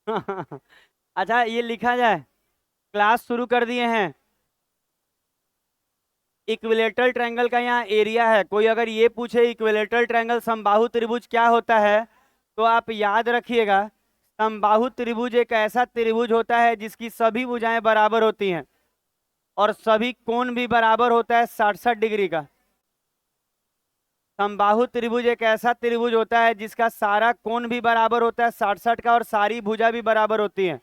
अच्छा ये लिखा जाए। क्लास शुरू कर दिए हैं। इक्विलेटरल ट्रायंगल का यहाँ एरिया है। कोई अगर ये पूछे इक्विलेटरल ट्रायंगल समबाहु त्रिभुज क्या होता है, तो आप याद रखिएगा, समबाहु त्रिभुज एक ऐसा त्रिभुज होता है जिसकी सभी भुजाएं बराबर होती हैं और सभी कोण भी बराबर होता है 67 डिग्री का। समबाहु त्रिभुज एक ऐसा त्रिभुज होता है जिसका सारा कोण भी बराबर होता है 67 का और सारी भुजा भी बराबर होती है,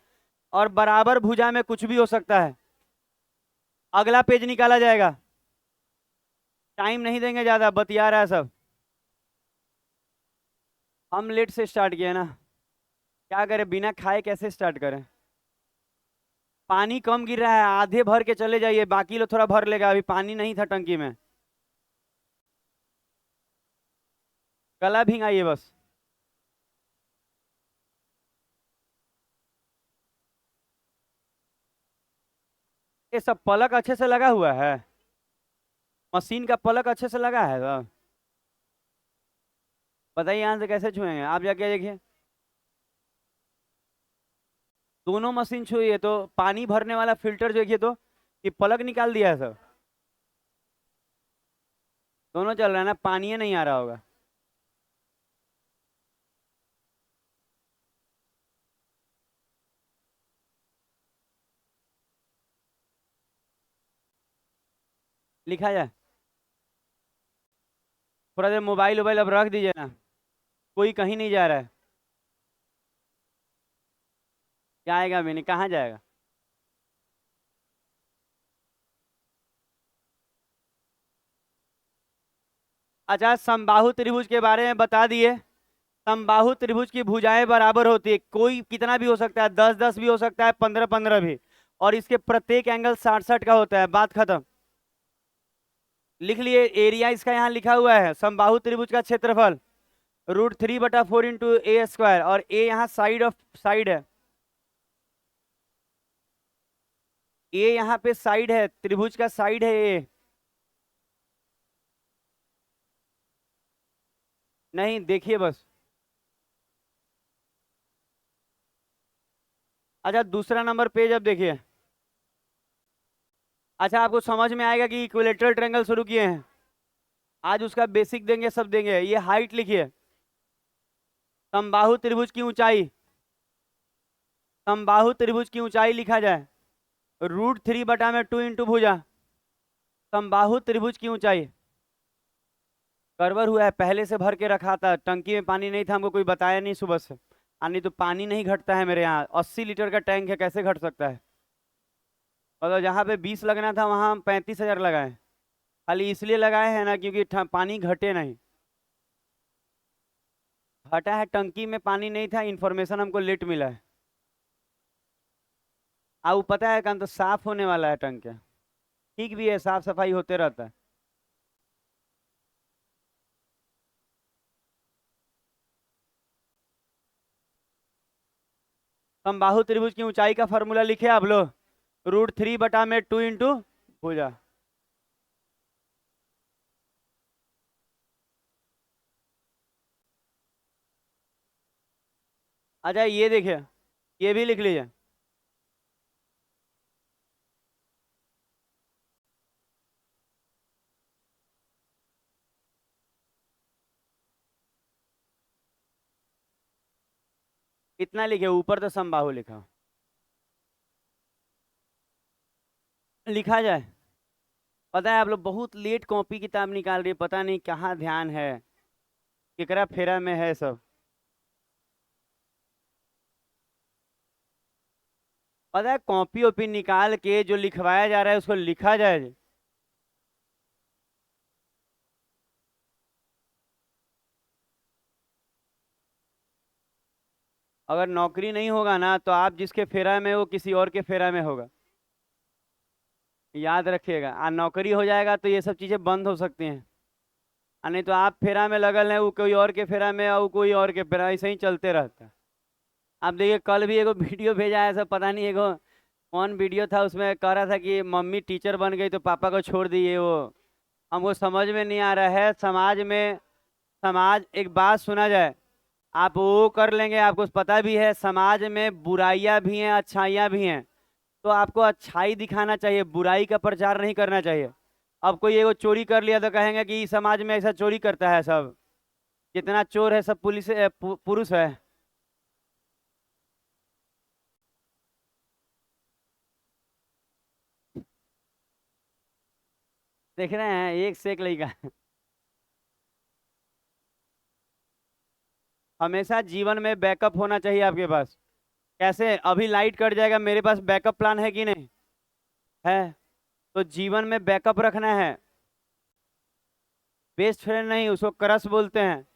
और बराबर भुजा में कुछ भी हो सकता है। अगला पेज निकाला जाएगा। टाइम नहीं देंगे, ज्यादा बतिया रहा है सब। हम लेट से स्टार्ट किए ना, क्या करें, बिना खाए कैसे स्टार्ट करें। पानी कम गिर रहा है, आधे भर के चले जाइए, बाकी लोग थोड़ा भर लेगा, अभी पानी नहीं था टंकी में। गला भींगाइए बस। ये सब पलक अच्छे से लगा हुआ है, मशीन का पलक अच्छे से लगा है सब। बताइए यहाँ से कैसे छुएंगे, आप जाके देखिए। दोनों मशीन छुई है तो पानी भरने वाला फिल्टर देखिए तो, ये पलक निकाल दिया है सब। दोनों चल रहा है ना, पानी नहीं आ रहा होगा। लिखा जाए। थोड़ा देर मोबाइल वोबाइल अब रख दीजिए ना, कोई कहीं नहीं जा रहा है। जाएगा भी नहीं, कहाँ जाएगा। अच्छा समबाहु त्रिभुज के बारे में बता दिए। समबाहु त्रिभुज की भुजाएं बराबर होती है, कोई कितना भी हो सकता है, 10 10 भी हो सकता है, 15 15 भी, और इसके प्रत्येक एंगल 67 का होता है, बात खत्म। लिख लिए, एरिया इसका यहाँ लिखा हुआ है, समबाहु त्रिभुज का क्षेत्रफल √3/4 × A², और ए यहाँ साइड ऑफ साइड है। ए यहाँ पे साइड है, त्रिभुज का साइड है ए। नहीं देखिए बस। अच्छा दूसरा नंबर पेज अब देखिए। अच्छा आपको समझ में आएगा कि इक्विलेटरल ट्रायंगल शुरू किए हैं, आज उसका बेसिक देंगे, सब देंगे। ये हाइट लिखिए, समबाहु त्रिभुज की ऊंचाई। समबाहु त्रिभुज की ऊंचाई लिखा जाए √3/2 इंटू भुजा। समबाहु त्रिभुज की ऊंचाई। गड़बड़ हुआ है, पहले से भर के रखा था, टंकी में पानी नहीं था, हमको कोई बताया नहीं सुबह से। नहीं तो पानी नहीं घटता है मेरे यहाँ, 80 लीटर का टैंक है, कैसे घट सकता है। मतलब जहाँ पे 20 लगना था वहाँ हम 35,000 लगाए। खाली इसलिए लगाए हैं ना क्योंकि पानी घटे नहीं। घटा है, टंकी में पानी नहीं था, इन्फॉर्मेशन हमको लेट मिला है। वो पता है, काम तो साफ होने वाला है टंक। ठीक भी है, साफ सफाई होते रहता है। समबाहु त्रिभुज की ऊंचाई का फॉर्मूला लिखे आप लोग, √3/2 इंटू भुजा। अच्छा ये देखिए, ये भी लिख लीजिए। इतना लिखे, ऊपर तो समबाहु लिखा। लिखा जाए। पता है आप लोग बहुत लेट कॉपी किताब निकाल रही है, पता नहीं कहाँ ध्यान है, केकरा फेरा में है सब। पता है कॉपी ओपी निकाल के जो लिखवाया जा रहा है उसको लिखा जाए। अगर नौकरी नहीं होगा ना तो आप जिसके फेरा में हो किसी और के फेरा में होगा, याद रखिएगा। नौकरी हो जाएगा तो ये सब चीजें बंद हो सकती हैं। नहीं तो आप फेरा में लगल हैं, वो कोई और के फेरा में, और कोई और के फेरा, ऐसे ही चलते रहता है। आप देखिए कल भी एगो वीडियो भेजा है, सब पता नहीं एगो कौन वीडियो था, उसमें कह रहा था कि मम्मी टीचर बन गई तो पापा को छोड़ दिए वो। हमको समझ में नहीं आ रहा है, समाज में, समाज, एक बात सुना जाए, आप वो कर लेंगे, आपको पता भी है समाज में बुराइयां भी हैं अच्छाइयां भी हैं, तो आपको अच्छाई दिखाना चाहिए, बुराई का प्रचार नहीं करना चाहिए। अब कोई एगो चोरी कर लिया तो कहेंगे कि इस समाज में ऐसा चोरी करता है सब, जितना चोर है सब पुरुष है। देख रहे हैं एक से एक लड़का। हमेशा जीवन में बैकअप होना चाहिए आपके पास। कैसे अभी लाइट कट जाएगा, मेरे पास बैकअप प्लान है कि नहीं है? तो जीवन में बैकअप रखना है। बेस्ट फ्रेंड नहीं, उसको क्रश बोलते हैं।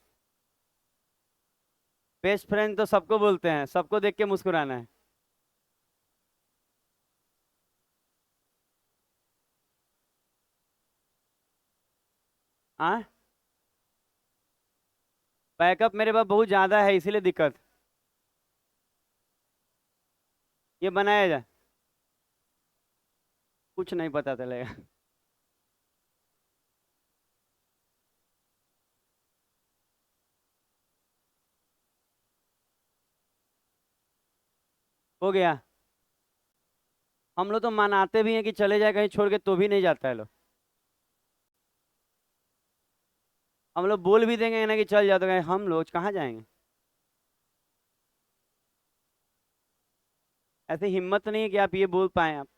बेस्ट फ्रेंड तो सबको बोलते हैं, सबको देख के मुस्कुराना है। हाँ, बैकअप मेरे पास बहुत ज्यादा है, इसीलिए दिक्कत। ये बनाया जाए, कुछ नहीं पता चलेगा। हो गया। हम लोग तो मनाते भी हैं कि चले जाए कहीं छोड़ के, तो भी नहीं जाता है लोग। हम लोग बोल भी देंगे ना कि चल जाओ, तो कहें हम लोग कहाँ जाएंगे। ऐसे हिम्मत नहीं है कि आप ये बोल पाए आप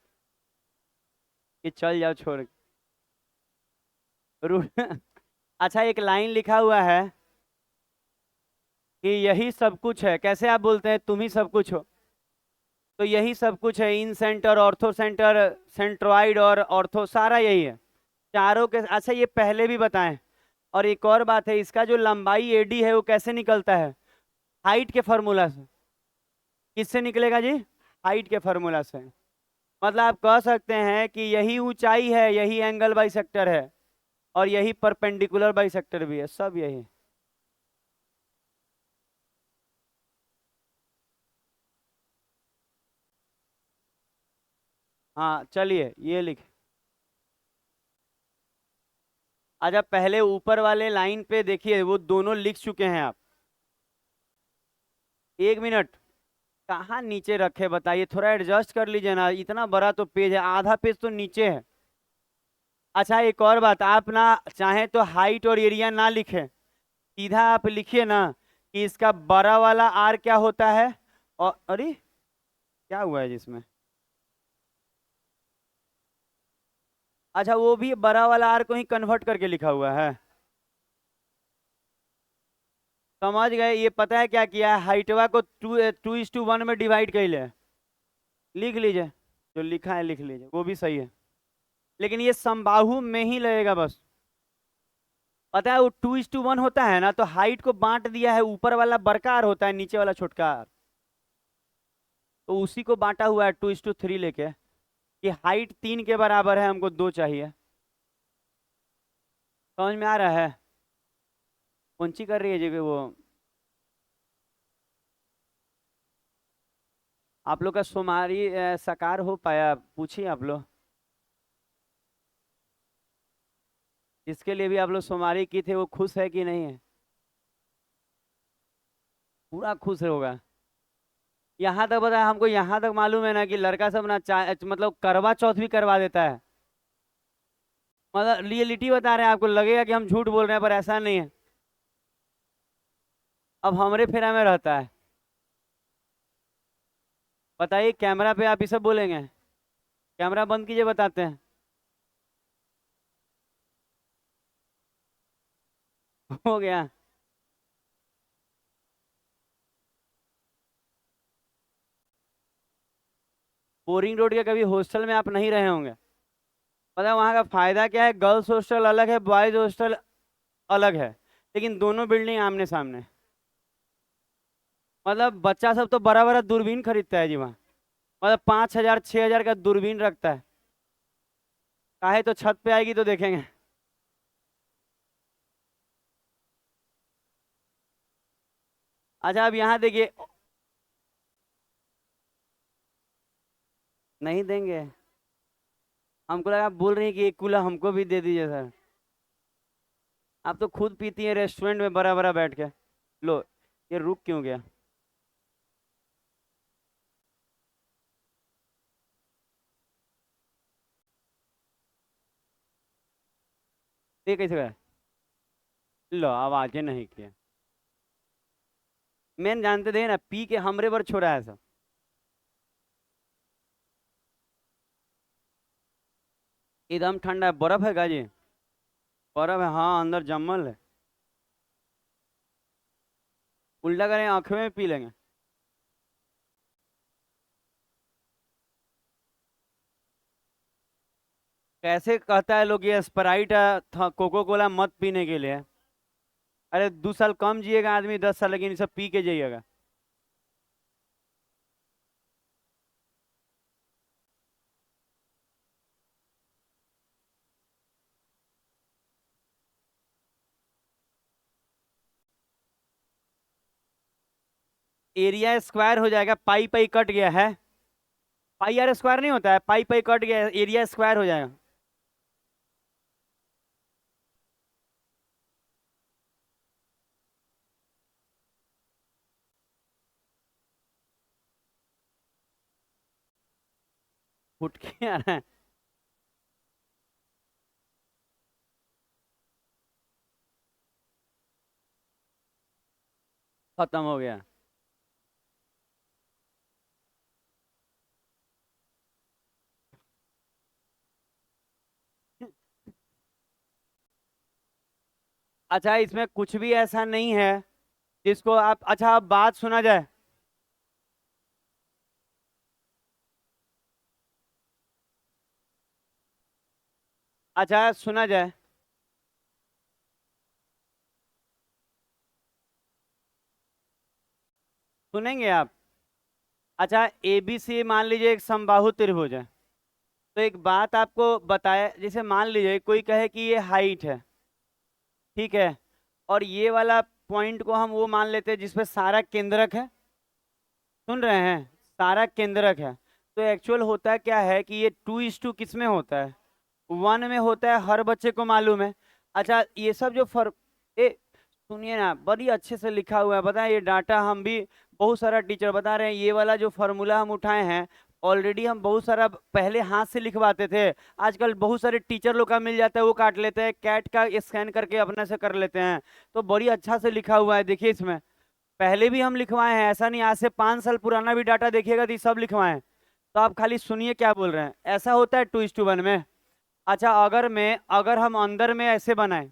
कि चल जाओ छोड़ के। रू- अच्छा, एक लाइन लिखा हुआ है कि यही सब कुछ है। कैसे आप बोलते हैं तुम ही सब कुछ हो? तो यही सब कुछ है, इन सेंटर, ऑर्थो सेंटर, सेंट्रोइड और ऑर्थो, सारा यही है। चारों के। अच्छा, ये पहले भी बताएं। और एक और बात है, इसका जो लंबाई एडी है वो कैसे निकलता है? हाइट के फॉर्मूला से। किससे निकलेगा जी? हाइट के फॉर्मूला से। मतलब आप कह सकते हैं कि यही ऊंचाई है, यही एंगल बाइसेक्टर है, और यही परपेंडिकुलर बाइसेक्टर भी है, सब यही। हाँ चलिए ये लिख। अच्छा, पहले ऊपर वाले लाइन पे देखिए, वो दोनों लिख चुके हैं आप। 1 मिनट। कहाँ नीचे रखे बताइए, थोड़ा एडजस्ट कर लीजिए ना, इतना बड़ा तो पेज है, आधा पेज तो नीचे है। अच्छा, एक और बात, आप ना चाहे तो हाइट और एरिया ना लिखें, सीधा आप लिखिए ना कि इसका बड़ा वाला आर क्या होता है। और अरे, क्या हुआ है जिसमें? अच्छा, वो भी बड़ा वाला आर को ही कन्वर्ट करके लिखा हुआ है। समझ गए? ये पता है क्या किया है, हाइटवा को 2:1 में डिवाइड कर ले। लिख लीजिए, जो लिखा है लिख लीजिए, वो भी सही है। लेकिन ये समबाहु में ही लगेगा बस। पता है वो 2:1 होता है ना, तो हाइट को बांट दिया है, ऊपर वाला बड़का आर होता है, नीचे वाला छोटका आर। तो उसी को बांटा हुआ है 2:3 लेके, कि हाइट 3 के बराबर है, हमको 2 चाहिए। समझ में आ रहा है? कौन सी कर रही है जी वो? आप लोग का सोमारी साकार हो पाया? पूछिए आप लोग। जिसके लिए भी आप लोग सोमारी की थे, वो खुश है कि नहीं है? पूरा खुश होगा। यहाँ तक पता है हमको, यहाँ तक मालूम है ना कि लड़का सब ना मतलब करवा चौथ भी करवा देता है। मतलब रियलिटी बता रहे हैं, आपको लगेगा कि हम झूठ बोल रहे हैं, पर ऐसा नहीं है। अब हमरे फेरा में रहता है। बताइए, कैमरा पे आप ये सब बोलेंगे? कैमरा बंद कीजिए, बताते हैं। हो गया। बोरिंग रोड के कभी हॉस्टल में आप नहीं रहे होंगे। पता है वहाँ का फायदा क्या है? गर्ल्स हॉस्टल अलग है, बॉयज हॉस्टल अलग है, लेकिन दोनों बिल्डिंग आमने सामने। मतलब बच्चा सब तो बड़ा बड़ा दूरबीन खरीदता है जी वहाँ। मतलब 5,000 6,000 का दूरबीन रखता है। काहे तो छत पे आएगी तो देखेंगे। अच्छा, अब यहाँ देखिए। नहीं देंगे? हमको लगा आप बोल रही हैं कि एक कूला हमको भी दे दीजिए सर। आप तो खुद पीती हैं रेस्टोरेंट में बड़ा बड़ा बैठ के। लो, ये रुक क्यों गया? ये कैसे गया? लो आवाजें नहीं किया। मैंने जानते थे ना, पी के हमरे पर छोड़ा है सब। एकदम ठंडा है, बर्फ है गाजी। बर्फ है, हाँ अंदर जमल है। उल्टा करें आंखों में पी लेंगे। कैसे कहता है लोग ये स्प्राइट है, कोको कोला मत पीने के लिए। अरे 2 साल कम जिएगा आदमी, 10 साल, लेकिन ये सब पी के जाइएगा। एरिया स्क्वायर हो जाएगा, पाई पाई कट गया है। पाई आर स्क्वायर नहीं होता है, पाई पाई कट गया है, एरिया स्क्वायर हो जाएगा। फुट के आ रहा है। खत्म हो गया। अच्छा, इसमें कुछ भी ऐसा नहीं है जिसको आप, अच्छा आप बात सुना जाए। अच्छा सुना जाए। सुनेंगे आप? अच्छा, ए बी सी मान लीजिए एक समबाहु त्रिभुज है। तो एक बात आपको बताया, जैसे मान लीजिए कोई कहे कि ये हाइट है, ठीक है, और ये वाला पॉइंट को हम वो मान लेते हैं जिसपे सारा केंद्रक है। सुन रहे हैं? सारा केंद्रक है। तो एक्चुअल होता क्या है कि ये 2:2 किस में होता है? 1 में होता है, हर बच्चे को मालूम है। अच्छा ये सब जो ए सुनिए ना, बड़ी अच्छे से लिखा हुआ है, पता है ये डाटा हम भी, बहुत सारा टीचर बता रहे हैं, ये वाला जो फॉर्मूला हम उठाए हैं ऑलरेडी हम बहुत सारा पहले हाथ से लिखवाते थे। आजकल बहुत सारे टीचर लोग का मिल जाता है, वो काट लेते हैं, कैट का स्कैन करके अपने से कर लेते हैं। तो बड़ी अच्छा से लिखा हुआ है, देखिए इसमें पहले भी हम लिखवाए हैं, ऐसा नहीं, आज से 5 साल पुराना भी डाटा देखिएगा तो ये सब लिखवाए हैं। तो आप खाली सुनिए क्या बोल रहे हैं। ऐसा होता है 2:1 में। अच्छा अगर हम अंदर में ऐसे बनाए,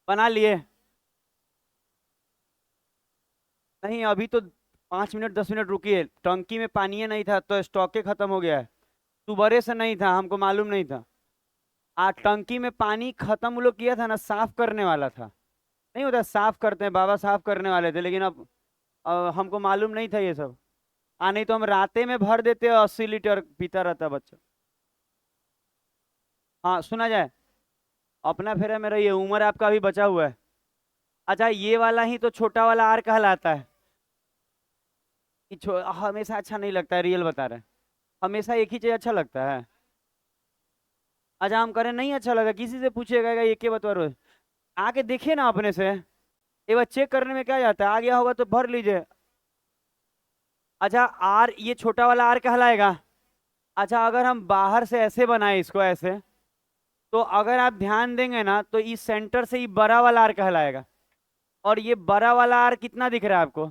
बना लिए? नहीं अभी तो 5 मिनट 10 मिनट रुकिए, टंकी में पानी नहीं था तो स्टॉक ही खत्म हो गया है। सुबह से नहीं था, हमको मालूम नहीं था। टंकी में पानी खत्म वो लोग किया था ना, साफ करने वाला था। नहीं होता, साफ करते हैं, बाबा साफ करने वाले थे, लेकिन अब हमको मालूम नहीं था ये सब। नहीं तो हम राते में भर देते, 80 लीटर पीता रहता बच्चा। हाँ सुना जाए। अपना फेरा मेरा, ये उम्र आपका अभी बचा हुआ है। अच्छा ये वाला ही तो छोटा वाला आर कहलाता है। हमेशा अच्छा नहीं लगता है, रियल बता रहे हैं। हमेशा एक ही चीज अच्छा लगता है। अच्छा हम करें नहीं अच्छा लगा, किसी से पूछिएगा ये के बता रहे हो? आके देखिए ना अपने से, एक बार चेक करने में क्या जाता है, आ गया होगा तो भर लीजिए। अच्छा आर, ये छोटा वाला आर कहलाएगा। अच्छा अगर हम बाहर से ऐसे बनाए इसको ऐसे, तो अगर आप ध्यान देंगे ना तो इस सेंटर से ये बड़ा वाला आर कहलाएगा। और ये बड़ा वाला आर कितना दिख रहा है आपको?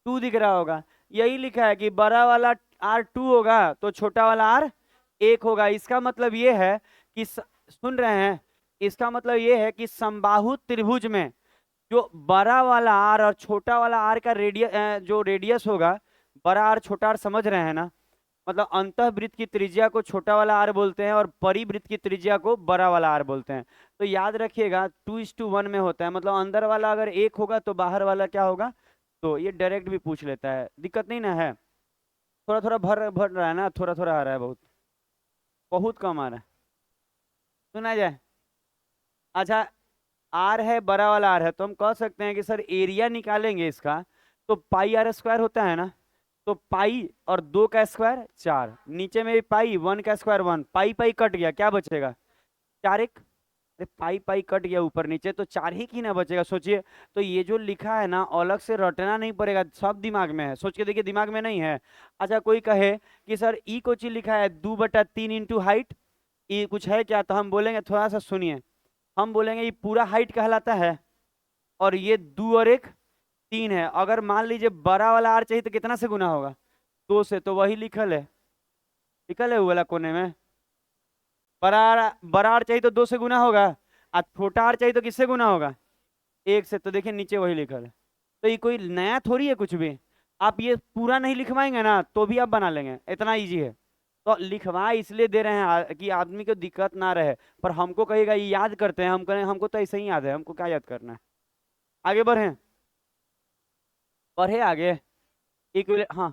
2 दिख रहा होगा। यही लिखा है कि बड़ा वाला आर 2 होगा तो छोटा वाला आर 1 होगा। इसका मतलब ये है कि सुन रहे हैं, इसका मतलब ये है कि समबाहु त्रिभुज में जो बड़ा वाला आर और छोटा वाला आर का जो रेडियस होगा, बड़ा आर छोटा आर, समझ रहे हैं ना? मतलब अंतःवृत्त की त्रिज्या को छोटा वाला आर बोलते हैं और परिवृत्त की त्रिज्या को बड़ा वाला आर बोलते हैं। तो याद रखिएगा 2:1 में होता है, मतलब अंदर वाला अगर 1 होगा तो बाहर वाला क्या होगा। तो ये डायरेक्ट भी पूछ लेता है, दिक्कत नहीं ना है। थोड़ा थोड़ा भर भर रहा है ना, थोड़ा थोड़ा आ रहा है, बहुत बहुत कम आ रहा है। सुना जाए? अच्छा आर है, बड़ा वाला आर है, तो हम कह सकते हैं कि सर एरिया निकालेंगे इसका, तो पाई आर स्क्वायर होता है ना। तो पाई और 2 का स्क्वायर 4, नीचे में भी पाई, 1 का स्क्वायर 1, पाई पाई कट गया, क्या बचेगा? 4 1। अरे पाई पाई कट गया ऊपर नीचे, तो 4 ही की ना बचेगा, सोचिए। तो ये जो लिखा है ना अलग से रटना नहीं पड़ेगा, सब दिमाग में है, सोच के देखिए दिमाग में नहीं है। अच्छा कोई कहे कि सर ई को चीज लिखा है 2/3 इंटू हाइट, ये कुछ है क्या, तो हम बोलेंगे थोड़ा सा सुनिए, हम बोलेंगे ये पूरा हाइट कहलाता है, और ये 2 और 1 3 है। अगर मान लीजिए बड़ा वाला आर चाहिए तो कितना से गुना होगा, 2 से, तो वही लिखल है वो वाला कोने में। बड़ा आर चाहिए तो 2 से गुना होगा, और छोटा आर चाहिए तो किससे गुना होगा, 1 से। तो देखिए नीचे वही लिखल है, तो ये कोई नया थोड़ी है कुछ भी। आप ये पूरा नहीं लिखवाएंगे ना तो भी आप बना लेंगे, इतना इजी है। तो लिखवा इसलिए दे रहे हैं कि आदमी को दिक्कत ना रहे, पर हमको कहेगा ये याद करते हैं, हम कहें हमको तो ऐसे ही याद है, हमको क्या याद करना है। आगे बढ़े, बढ़े आगे। हाँ,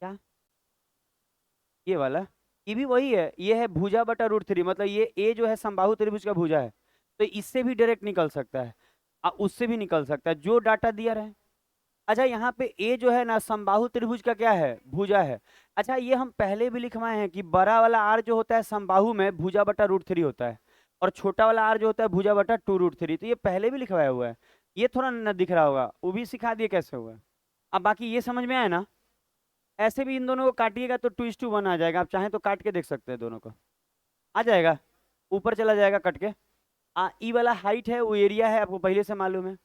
क्या, ये वाला, ये भी वही है, ये है भुजा बटा √3, मतलब ये ए जो है समबाहु त्रिभुज का भुजा है, तो इससे भी डायरेक्ट निकल सकता है, उससे भी निकल सकता है जो डाटा दिया रहे। अच्छा यहाँ पे ए जो है ना समबाहु त्रिभुज का क्या है, भुजा है। अच्छा ये हम पहले भी लिखवाए हैं कि बड़ा वाला आर जो होता है समबाहु में भुजा बटा √3 होता है, और छोटा वाला आर जो होता है भुजा बटा 2√3, तो ये पहले भी लिखवाया हुआ है। ये थोड़ा न दिख रहा होगा, वो भी सिखा दिए कैसे हुआ है। अब बाकी ये समझ में आया ना। ऐसे भी इन दोनों को काटिएगा तो 2:1 आ जाएगा, आप चाहें तो काट के देख सकते हैं दोनों को, आ जाएगा, ऊपर चला जाएगा कट के। ई वाला हाइट है, वो एरिया है, आपको पहले से मालूम है।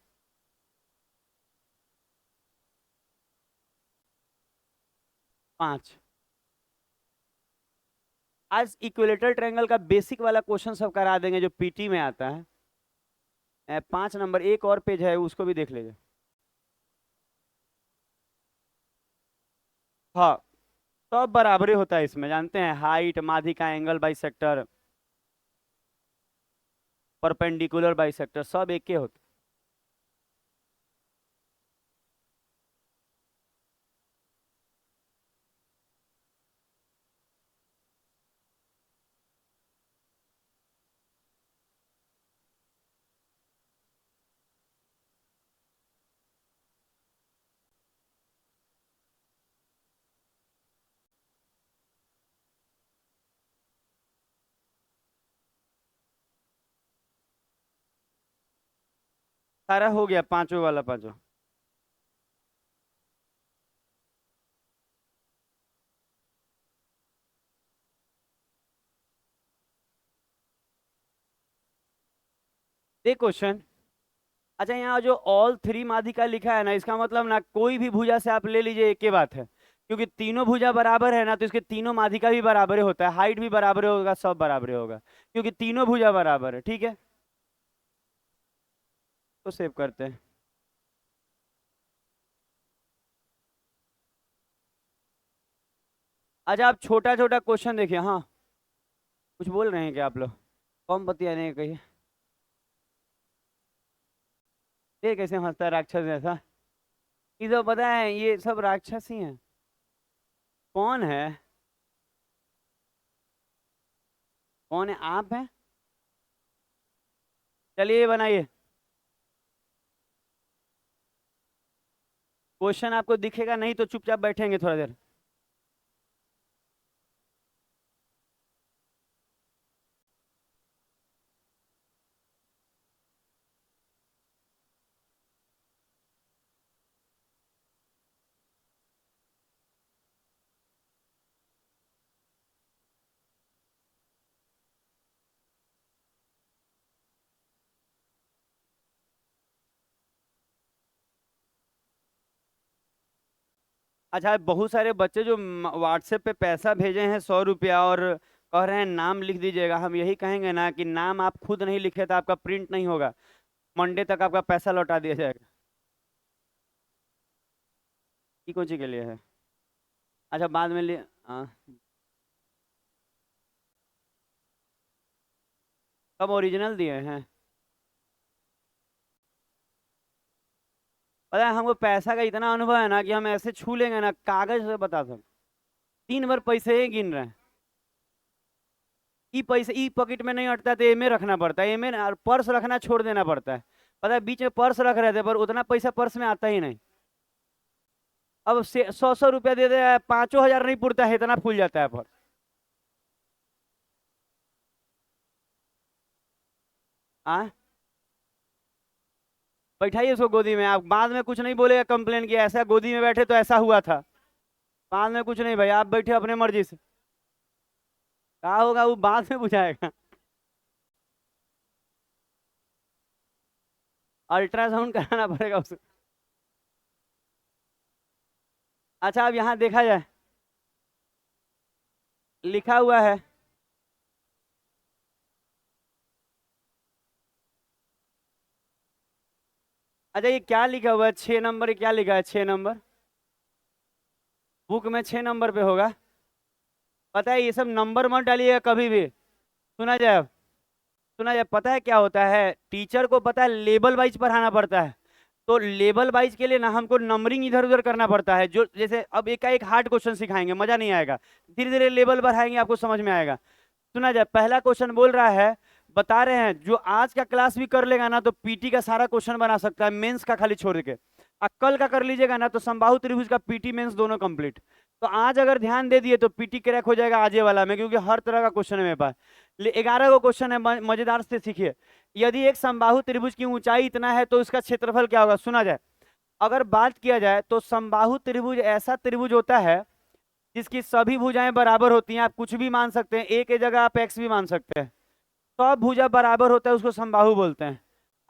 5। आज इक्विलेटरल ट्रायंगल का बेसिक वाला क्वेश्चन सब करा देंगे जो पीटी में आता है। 5 नंबर एक और पेज है, उसको भी देख लीजिए। हाँ, सब बराबरी होता है इसमें, जानते हैं, हाइट, माध्यिका, एंगल बाइसेक्टर, परपेंडिकुलर बाइसेक्टर, सब एक के होते हैं। सारा हो गया, पांचों वाला पांचों। देख क्वेश्चन। अच्छा यहाँ जो ऑल 3 माध्यिका लिखा है ना, इसका मतलब ना कोई भी भुजा से आप ले लीजिए, एक ही बात है, क्योंकि तीनों भुजा बराबर है ना, तो इसके तीनों माध्यिका भी बराबर होता है, हाइट भी बराबर होगा, सब बराबर होगा, क्योंकि तीनों भुजा बराबर है, ठीक है। तो सेव करते हैं। अच्छा आप छोटा छोटा क्वेश्चन देखिए। हाँ, कुछ बोल रहे हैं क्या आप लोग, कौन बतिया नहीं कहिए। ये कैसे हंसता है राक्षस जैसा, ये तो पता है ये सब राक्षस ही हैं। कौन है, कौन है, आप हैं। चलिए ये बनाइए, क्वेश्चन आपको दिखेगा नहीं तो चुपचाप बैठेंगे थोड़ा देर। अच्छा बहुत सारे बच्चे जो व्हाट्सएप पे पैसा भेजे हैं 100 रुपया, और कह रहे हैं नाम लिख दीजिएगा, हम यही कहेंगे ना कि नाम आप खुद नहीं लिखे तो आपका प्रिंट नहीं होगा, मंडे तक आपका पैसा लौटा दिया जाएगा। ये कौन सी के लिए है। अच्छा बाद में ले, हाँ, कब ओरिजिनल दिए हैं। पता है हमको पैसा का इतना अनुभव है ना कि हम ऐसे छू लेंगे ना, कागज से बता सकते, 3 बार पैसे ही गिन रहे हैं। ई पैसे ई पॉकेट में नहीं अटता तो ए में रखना पड़ता है, ए में पर्स रखना छोड़ देना पड़ता है। पता है बीच में पर्स रख रहे थे पर उतना पैसा पर्स में आता ही नहीं। अब से 100 100 रुपया दे दे, 5,000 नहीं पुरता है, इतना फूल जाता है पर्स। हाँ, बैठाइए उसको गोदी में। आप बाद में कुछ नहीं बोलेगा, कंप्लेन किया ऐसा गोदी में बैठे तो ऐसा हुआ था। बाद में कुछ नहीं भाई, आप बैठे अपने मर्जी से, क्या होगा वो बाद में बुझाएगा। अल्ट्रासाउंड कराना पड़ेगा उसको। अच्छा अब यहाँ देखा जाए, लिखा हुआ है, अच्छा ये क्या लिखा हुआ है 6 नंबर, ये क्या लिखा है 6 नंबर? बुक में 6 नंबर पे होगा। पता है ये सब नंबर मत डालिएगा कभी भी। सुना जाए अब, सुना जाए, पता है क्या होता है, टीचर को पता है लेबल वाइज पढ़ाना पड़ता है। तो लेबल वाइज के लिए ना हमको नंबरिंग इधर उधर करना पड़ता है। जो जैसे अब एक का एक हार्ड क्वेश्चन सिखाएंगे, मजा नहीं आएगा। धीरे धीरे लेबल बढ़ाएंगे, आपको समझ में आएगा। सुना जाए, पहला क्वेश्चन बोल रहा है, बता रहे हैं जो आज का क्लास भी कर लेगा ना तो पीटी का सारा क्वेश्चन बना सकता है, मेंस का खाली छोड़ के। कल का कर लीजिएगा ना तो समबाहु त्रिभुज का पीटी मेंस दोनों कंप्लीट। तो आज अगर ध्यान दे दिए तो पीटी क्रैक हो जाएगा आजे वाला में, क्योंकि हर तरह का क्वेश्चन है मेरे पास। 11 को क्वेश्चन है, मजेदार से सीखिए। यदि एक समबाहु त्रिभुज की ऊंचाई इतना है तो उसका क्षेत्रफल क्या होगा, सुना जाए। अगर बात किया जाए तो समबाहु त्रिभुज ऐसा त्रिभुज होता है जिसकी सभी भुजाएं बराबर होती हैं। आप कुछ भी मान सकते हैं, ए की जगह आप एक्स भी मान सकते हैं। सब भुजा बराबर होता है, उसको समबाहु बोलते हैं।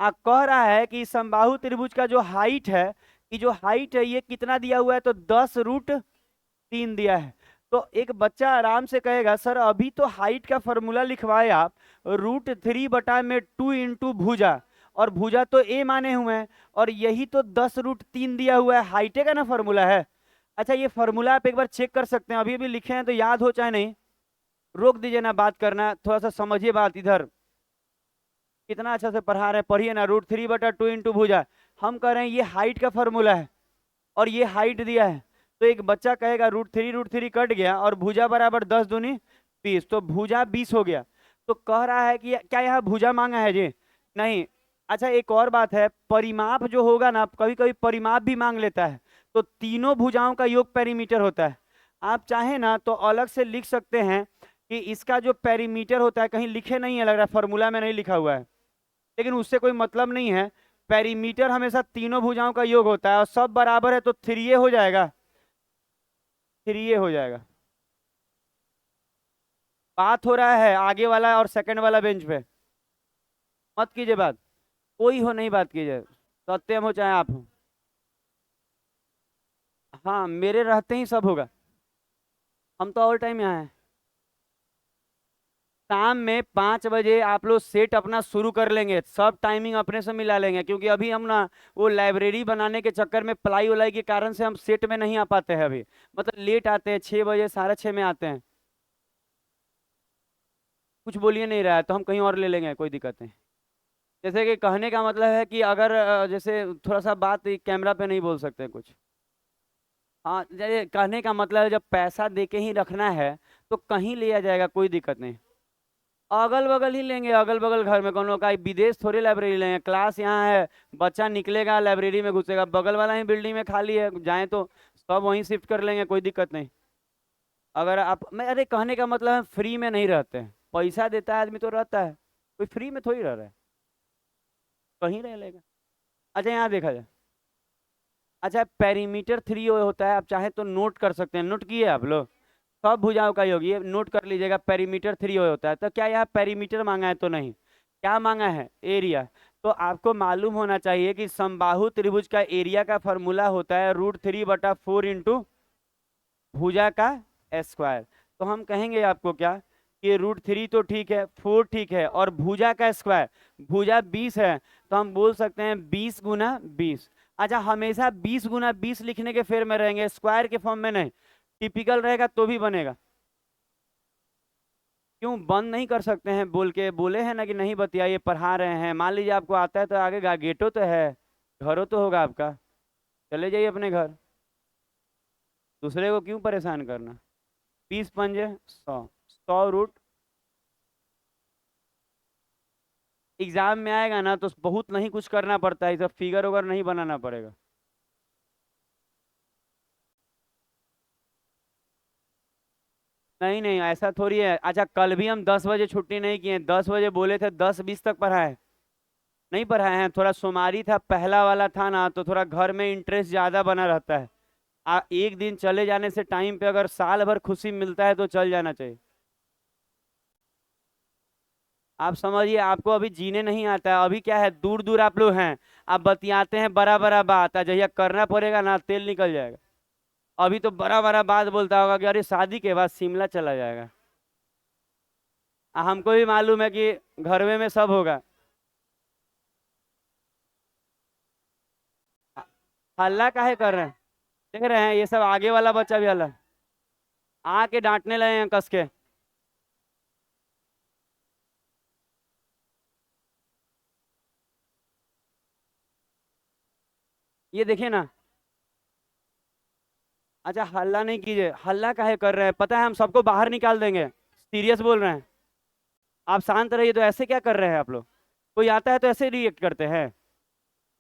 आप कह रहा है कि समबाहु त्रिभुज का जो हाइट है, कि जो हाइट है ये कितना दिया हुआ है, तो 10√3 दिया है। तो एक बच्चा आराम से कहेगा सर अभी तो हाइट का फॉर्मूला लिखवाए आप, √3/2 भुजा, और भुजा तो ए माने हुए हैं, और यही तो 10√3 दिया हुआ है, हाइटे का ना फॉर्मूला है। अच्छा ये फॉर्मूला आप एक बार चेक कर सकते हैं, अभी अभी लिखे हैं तो याद हो चाहे नहीं। रोक दीजिए ना बात करना, थोड़ा सा समझिए बात इधर। कितना अच्छा से पढ़ा रहे हैं, पढ़िए ना। √3/2 भुजा, हम कह रहे हैं ये हाइट का फॉर्मूला है और ये हाइट दिया है। तो एक बच्चा कहेगा √3 कट गया और भुजा बराबर 10×2 = 20, तो भुजा 20 हो गया। तो कह रहा है कि क्या यहाँ भुजा मांगा है जी? नहीं। अच्छा एक और बात है, परिमाप जो होगा ना, कभी कभी परिमाप भी मांग लेता है। तो तीनों भुजाओं का योग पेरीमीटर होता है। आप चाहे ना तो अलग से लिख सकते हैं कि इसका जो पेरीमीटर होता है, कहीं लिखे नहीं है लग रहा है, फॉर्मूला में नहीं लिखा हुआ है, लेकिन उससे कोई मतलब नहीं है। पेरीमीटर हमेशा तीनों भुजाओं का योग होता है, और सब बराबर है तो 3a हो जाएगा, 3a हो जाएगा। बात हो रहा है आगे वाला और सेकंड वाला बेंच पे, मत कीजिए बात, कोई हो नहीं बात कीजिए, सत्यम हो चाहे आप हो। हाँ मेरे रहते ही सब होगा, हम तो ऑल टाइम यहाँ हैं। शाम में 5 बजे आप लोग सेट अपना शुरू कर लेंगे, सब टाइमिंग अपने से मिला लेंगे, क्योंकि अभी हम ना वो लाइब्रेरी बनाने के चक्कर में प्लाई उलाई के कारण से हम सेट में नहीं आ पाते हैं अभी। मतलब लेट आते हैं, 6 बजे 6:30 में आते हैं। कुछ बोलिए नहीं रहा है तो हम कहीं और ले लेंगे, कोई दिक्कत नहीं। जैसे कि कहने का मतलब है कि अगर जैसे थोड़ा सा बात कैमरा पे नहीं बोल सकते कुछ। हाँ जैसे कहने का मतलब है जब पैसा दे के ही रखना है तो कहीं लिया जाएगा, कोई दिक्कत नहीं। अगल बगल ही लेंगे, अगल बगल घर में, कोनो का विदेश थोड़ी लाइब्रेरी लेंगे, क्लास यहाँ है, बच्चा निकलेगा लाइब्रेरी में घुसेगा, बगल वाला ही बिल्डिंग में खाली है, जाए तो सब वहीं शिफ्ट कर लेंगे, कोई दिक्कत नहीं। अगर आप, मैं अरे कहने का मतलब है फ्री में नहीं रहते हैं, पैसा देता है आदमी तो रहता है, कोई फ्री में थोड़ी रह रहा है, कहीं रह लेगा। अच्छा यहाँ देखा जाए, अच्छा पेरीमीटर 3 होता है, आप चाहे तो नोट कर सकते हैं, नोट किए आप लोग? सब भुजाओं का योग, ये नोट कर लीजिएगा, पेरीमीटर 3 होता है। तो क्या यहाँ पेरीमीटर मांगा है? तो नहीं, क्या मांगा है? एरिया। तो आपको मालूम होना चाहिए कि समबाहु त्रिभुज का एरिया का फॉर्मूला होता है √3/4 इंटू भुजा का स्क्वायर। तो हम कहेंगे आपको क्या कि √3 तो ठीक है, 4 ठीक है, और भुजा का स्क्वायर, भुजा 20 है, तो हम बोल सकते हैं 20×20। अच्छा हमेशा 20×20 लिखने के फेर में रहेंगे, स्क्वायर के फॉर्म में नहीं। टिपिकल रहेगा तो भी बनेगा। क्यों बंद नहीं कर सकते हैं? बोल के बोले हैं ना कि नहीं बतियाइए, पढ़ा रहे हैं। मान लीजिए आपको आता है तो आगे गेटो तो है, घरों तो होगा आपका, चले जाइए अपने घर, दूसरे को क्यों परेशान करना। 20×5 = 100, 100 एग्जाम में आएगा ना तो बहुत नहीं कुछ करना पड़ता है, सब फिगर वगैरह नहीं बनाना पड़ेगा। नहीं नहीं ऐसा थोड़ी है। अच्छा कल भी हम 10 बजे छुट्टी नहीं किए, 10 बजे बोले थे, 10:20 तक पढ़ाए। नहीं पढ़ाए हैं, थोड़ा सोमारी था, पहला वाला था ना, तो थोड़ा घर में इंटरेस्ट ज्यादा बना रहता है। एक दिन चले जाने से टाइम पे अगर साल भर खुशी मिलता है तो चल जाना चाहिए। आप समझिए, आपको अभी जीने नहीं आता है, अभी क्या है, दूर दूर आप लोग हैं, आप बतियाते हैं बड़ा बड़ा बात, जहिया करना पड़ेगा ना तेल निकल जाएगा। अभी तो बड़ा बड़ा बात बोलता होगा कि अरे शादी के बाद शिमला चला जाएगा। हमको भी मालूम है कि घर में सब होगा। हल्ला काहे कर रहे हैं? देख रहे हैं ये सब आगे वाला बच्चा भी हल्ला आके डांटने लगे हैं कस के। ये देखिए ना। अच्छा हल्ला नहीं कीजिए, हल्ला काहे कर रहे हैं, पता है हम सबको बाहर निकाल देंगे। सीरियस बोल रहे हैं। आप शांत रहिए, तो ऐसे क्या कर रहे हैं आप लोग? कोई आता है तो ऐसे रिएक्ट करते हैं?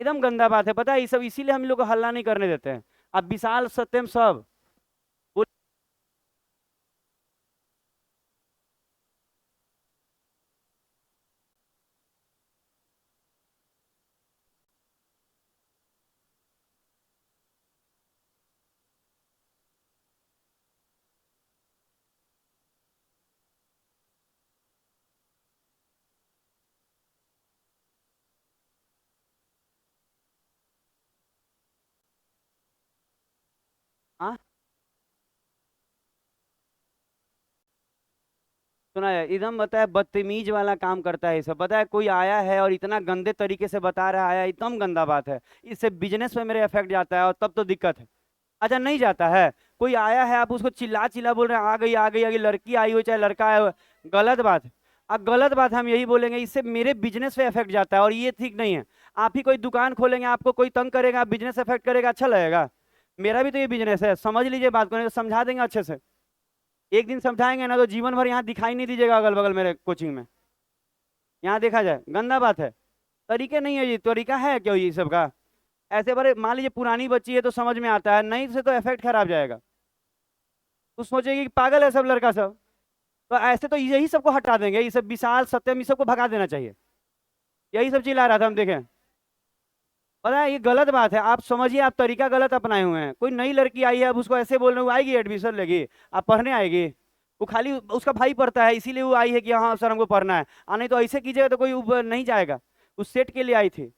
एकदम गंदा बात है, पता है ये सब इसीलिए हम लोग को हल्ला नहीं करने देते हैं। अब विशाल सत्यम सब हाँ सुना है, एकदम बताया बदतमीज वाला काम करता है ये सब। पता है कोई आया है और इतना गंदे तरीके से बता रहा है, एकदम गंदा बात है। इससे बिजनेस में मेरे इफेक्ट जाता है और तब तो दिक्कत है। अच्छा नहीं जाता है? कोई आया है आप उसको चिल्ला चिल्ला बोल रहे हैं, आ गई लड़की आई हो चाहे लड़का आया हो, गलत बात है। अब गलत बात हम यही बोलेंगे, इससे मेरे बिजनेस पे इफेक्ट जाता है और ये ठीक नहीं है। आप ही कोई दुकान खोलेंगे, आपको कोई तंग करेगा, बिजनेस इफेक्ट करेगा, अच्छा लगेगा? मेरा भी तो ये बिजनेस है, समझ लीजिए बात को, नहीं तो समझा देंगे अच्छे से। एक दिन समझाएंगे ना तो जीवन भर यहाँ दिखाई नहीं दीजिएगा अगल बगल मेरे कोचिंग में। यहाँ देखा जाए गंदा बात है। तरीके नहीं है, ये तरीका है क्यों ये सब का? ऐसे बड़े मान लीजिए पुरानी बच्ची है तो समझ में आता है, नहीं से तो इफेक्ट खराब जाएगा। तो सोचेगी कि पागल है सब लड़का सब। तो ऐसे तो यही सबको हटा देंगे, ये सब विशाल सत्यम ये सबको भगा देना चाहिए। यही सब चिल्ला रहा था हम देखें। पता है ये गलत बात है, आप समझिए, आप तरीका गलत अपनाए हुए हैं। कोई नई लड़की आई है, अब उसको ऐसे बोल रहे हो, वो आएगी एडमिशन लेगी, आप पढ़ने आएगी? वो खाली उसका भाई पढ़ता है इसीलिए वो आई है कि हाँ सर हमको पढ़ना है। नहीं तो ऐसे कीजिएगा तो कोई नहीं जाएगा। उस सेट के लिए आई थी।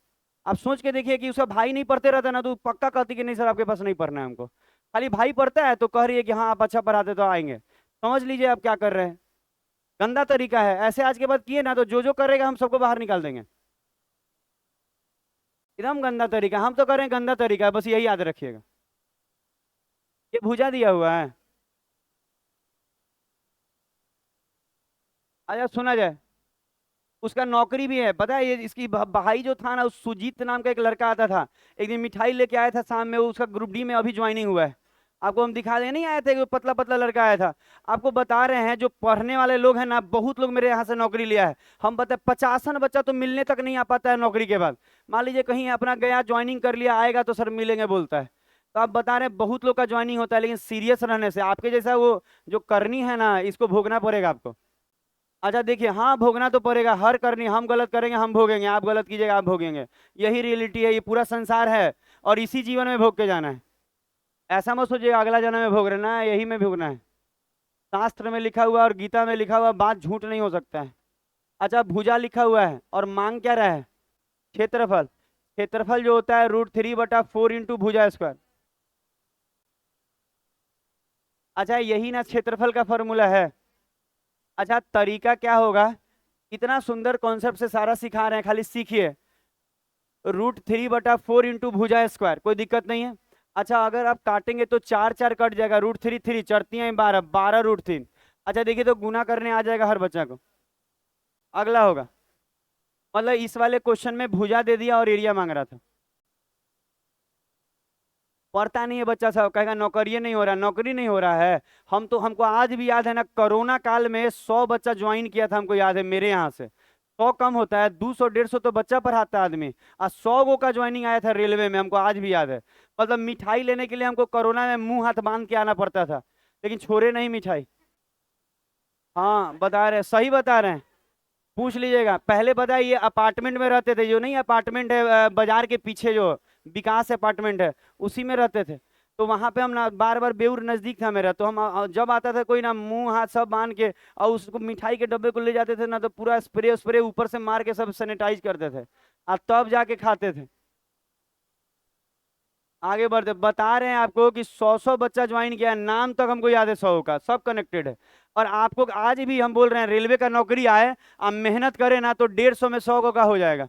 आप सोच के देखिए कि उसका भाई नहीं पढ़ते रहता ना तो पक्का कहती कि नहीं सर आपके पास नहीं पढ़ना है हमको। खाली भाई पढ़ता है तो कह रही है कि हाँ आप अच्छा पढ़ाते तो आएंगे। समझ लीजिए आप क्या कर रहे हैं। गंदा तरीका है, ऐसे आज के बाद किए ना तो जो जो करेगा हम सबको बाहर निकाल देंगे। एकदम गंदा तरीका, हम तो करें गंदा तरीका है, बस यही याद रखिएगा। ये भूजा दिया हुआ है। अच्छा सुना जाए, उसका नौकरी भी है, पता है ये इसकी भाई जो था ना, उस सुजीत नाम का एक लड़का आता था। एक दिन मिठाई लेके आया था शाम में, वो उसका ग्रुप डी में अभी ज्वाइनिंग हुआ है। आपको हम दिखा दे नहीं आए थे, पतला पतला लड़का आया था। आपको बता रहे हैं जो पढ़ने वाले लोग हैं ना, बहुत लोग मेरे यहाँ से नौकरी लिया है। हम बताए 50 बच्चा तो मिलने तक नहीं आ पाता है नौकरी के बाद। मान लीजिए कहीं अपना गया ज्वाइनिंग कर लिया, आएगा तो सर मिलेंगे बोलता है। तो आप बता रहे हैं बहुत लोग का ज्वाइनिंग होता है, लेकिन सीरियस रहने से आपके जैसा वो जो करनी है ना, इसको भोगना पड़ेगा आपको। अच्छा देखिए, हाँ भोगना तो पड़ेगा, हर करनी, हम गलत करेंगे हम भोगेंगे, आप गलत कीजिएगा आप भोगेंगे। यही रियलिटी है, ये पूरा संसार है। और इसी जीवन में भोग के जाना है। ऐसा मत सोचिएगा अगला जन्म में भोग रहे ना, यही में भोगना है। शास्त्र में लिखा हुआ और गीता में लिखा हुआ बात झूठ नहीं हो सकता है। अच्छा भुजा लिखा हुआ है और मांग क्या रहा है? क्षेत्रफल। क्षेत्रफल जो होता है √3/4 इंटू भुजा स्क्वायर। अच्छा यही ना क्षेत्रफल का फॉर्मूला है। अच्छा तरीका क्या होगा? इतना सुंदर कॉन्सेप्ट से सारा सिखा रहे हैं, खाली सीखिए। √3/4 इंटू भुजा स्क्वायर, कोई दिक्कत नहीं है। अच्छा अगर आप काटेंगे तो चार चार कट जाएगा, √3 3 चढ़ती हैं 12, 12 √3। अच्छा देखिए तो गुना करने आ जाएगा हर बच्चा को। अगला होगा, मतलब इस वाले क्वेश्चन में भुजा दे दिया और एरिया मांग रहा था। पढ़ता नहीं है बच्चा सब, कहेगा नौकरी नहीं हो रहा, नौकरी नहीं हो रहा है। हम तो, हमको आज भी याद है ना, कोरोना काल में 100 बच्चा ज्वाइन किया था, हमको याद है मेरे यहाँ से। 100 कम होता है, 200 150 तो बच्चा पढ़ाता है आदमी। और 100 गो का ज्वाइनिंग आया था रेलवे में, हमको आज भी याद है। मतलब मिठाई लेने के लिए हमको कोरोना में मुंह हाथ बांध के आना पड़ता था, लेकिन छोड़े नहीं मिठाई। हाँ बता रहे, सही बता रहे हैं। पूछ लीजिएगा। पहले पता है ये अपार्टमेंट में रहते थे, जो नहीं अपार्टमेंट है बाजार के पीछे जो विकास अपार्टमेंट है, उसी में रहते थे। तो वहां पे हम ना बार बार बेउर नजदीक था मेरा, तो हम जब आता था कोई ना मुंह हाथ सब बांध के और उसको मिठाई के डब्बे को ले जाते थे ना, तो पूरा स्प्रे स्प्रे ऊपर से मार के सब सैनिटाइज करते थे और तब जाके खाते थे। आगे बढ़ते बता रहे हैं आपको कि 100 बच्चा ज्वाइन किया है, नाम तक हमको याद है 100 का, सब कनेक्टेड है। और आपको आज भी हम बोल रहे हैं रेलवे का नौकरी आए, आप मेहनत करें ना तो 150 में 100 का हो जाएगा,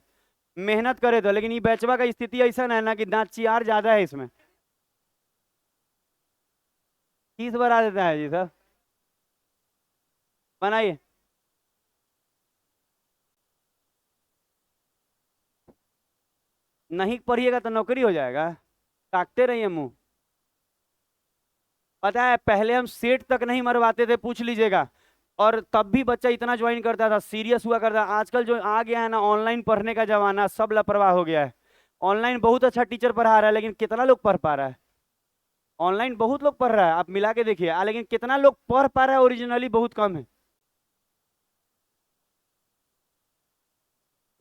मेहनत करे तो। लेकिन ये बैचवा का स्थिति ऐसा है ना कि दांत चियार ज्यादा है इसमें, फीस बढ़ा देता है जी सर। बनाइए। नहीं पढ़िएगा तो नौकरी हो जाएगा, ताकते रहिए मुंह। पता है पहले हम सेट तक नहीं मरवाते थे, पूछ लीजिएगा, और तब भी बच्चा इतना ज्वाइन करता था, सीरियस हुआ करता। आजकल जो आ गया है ना ऑनलाइन पढ़ने का जमाना, सब लापरवाह हो गया है। ऑनलाइन बहुत अच्छा टीचर पढ़ा रहा है, लेकिन कितना लोग पढ़ पा रहा है? ऑनलाइन बहुत लोग पढ़ रहा है, आप मिला के देखिए, लेकिन कितना लोग पढ़ पा रहा है ओरिजिनली, बहुत कम है।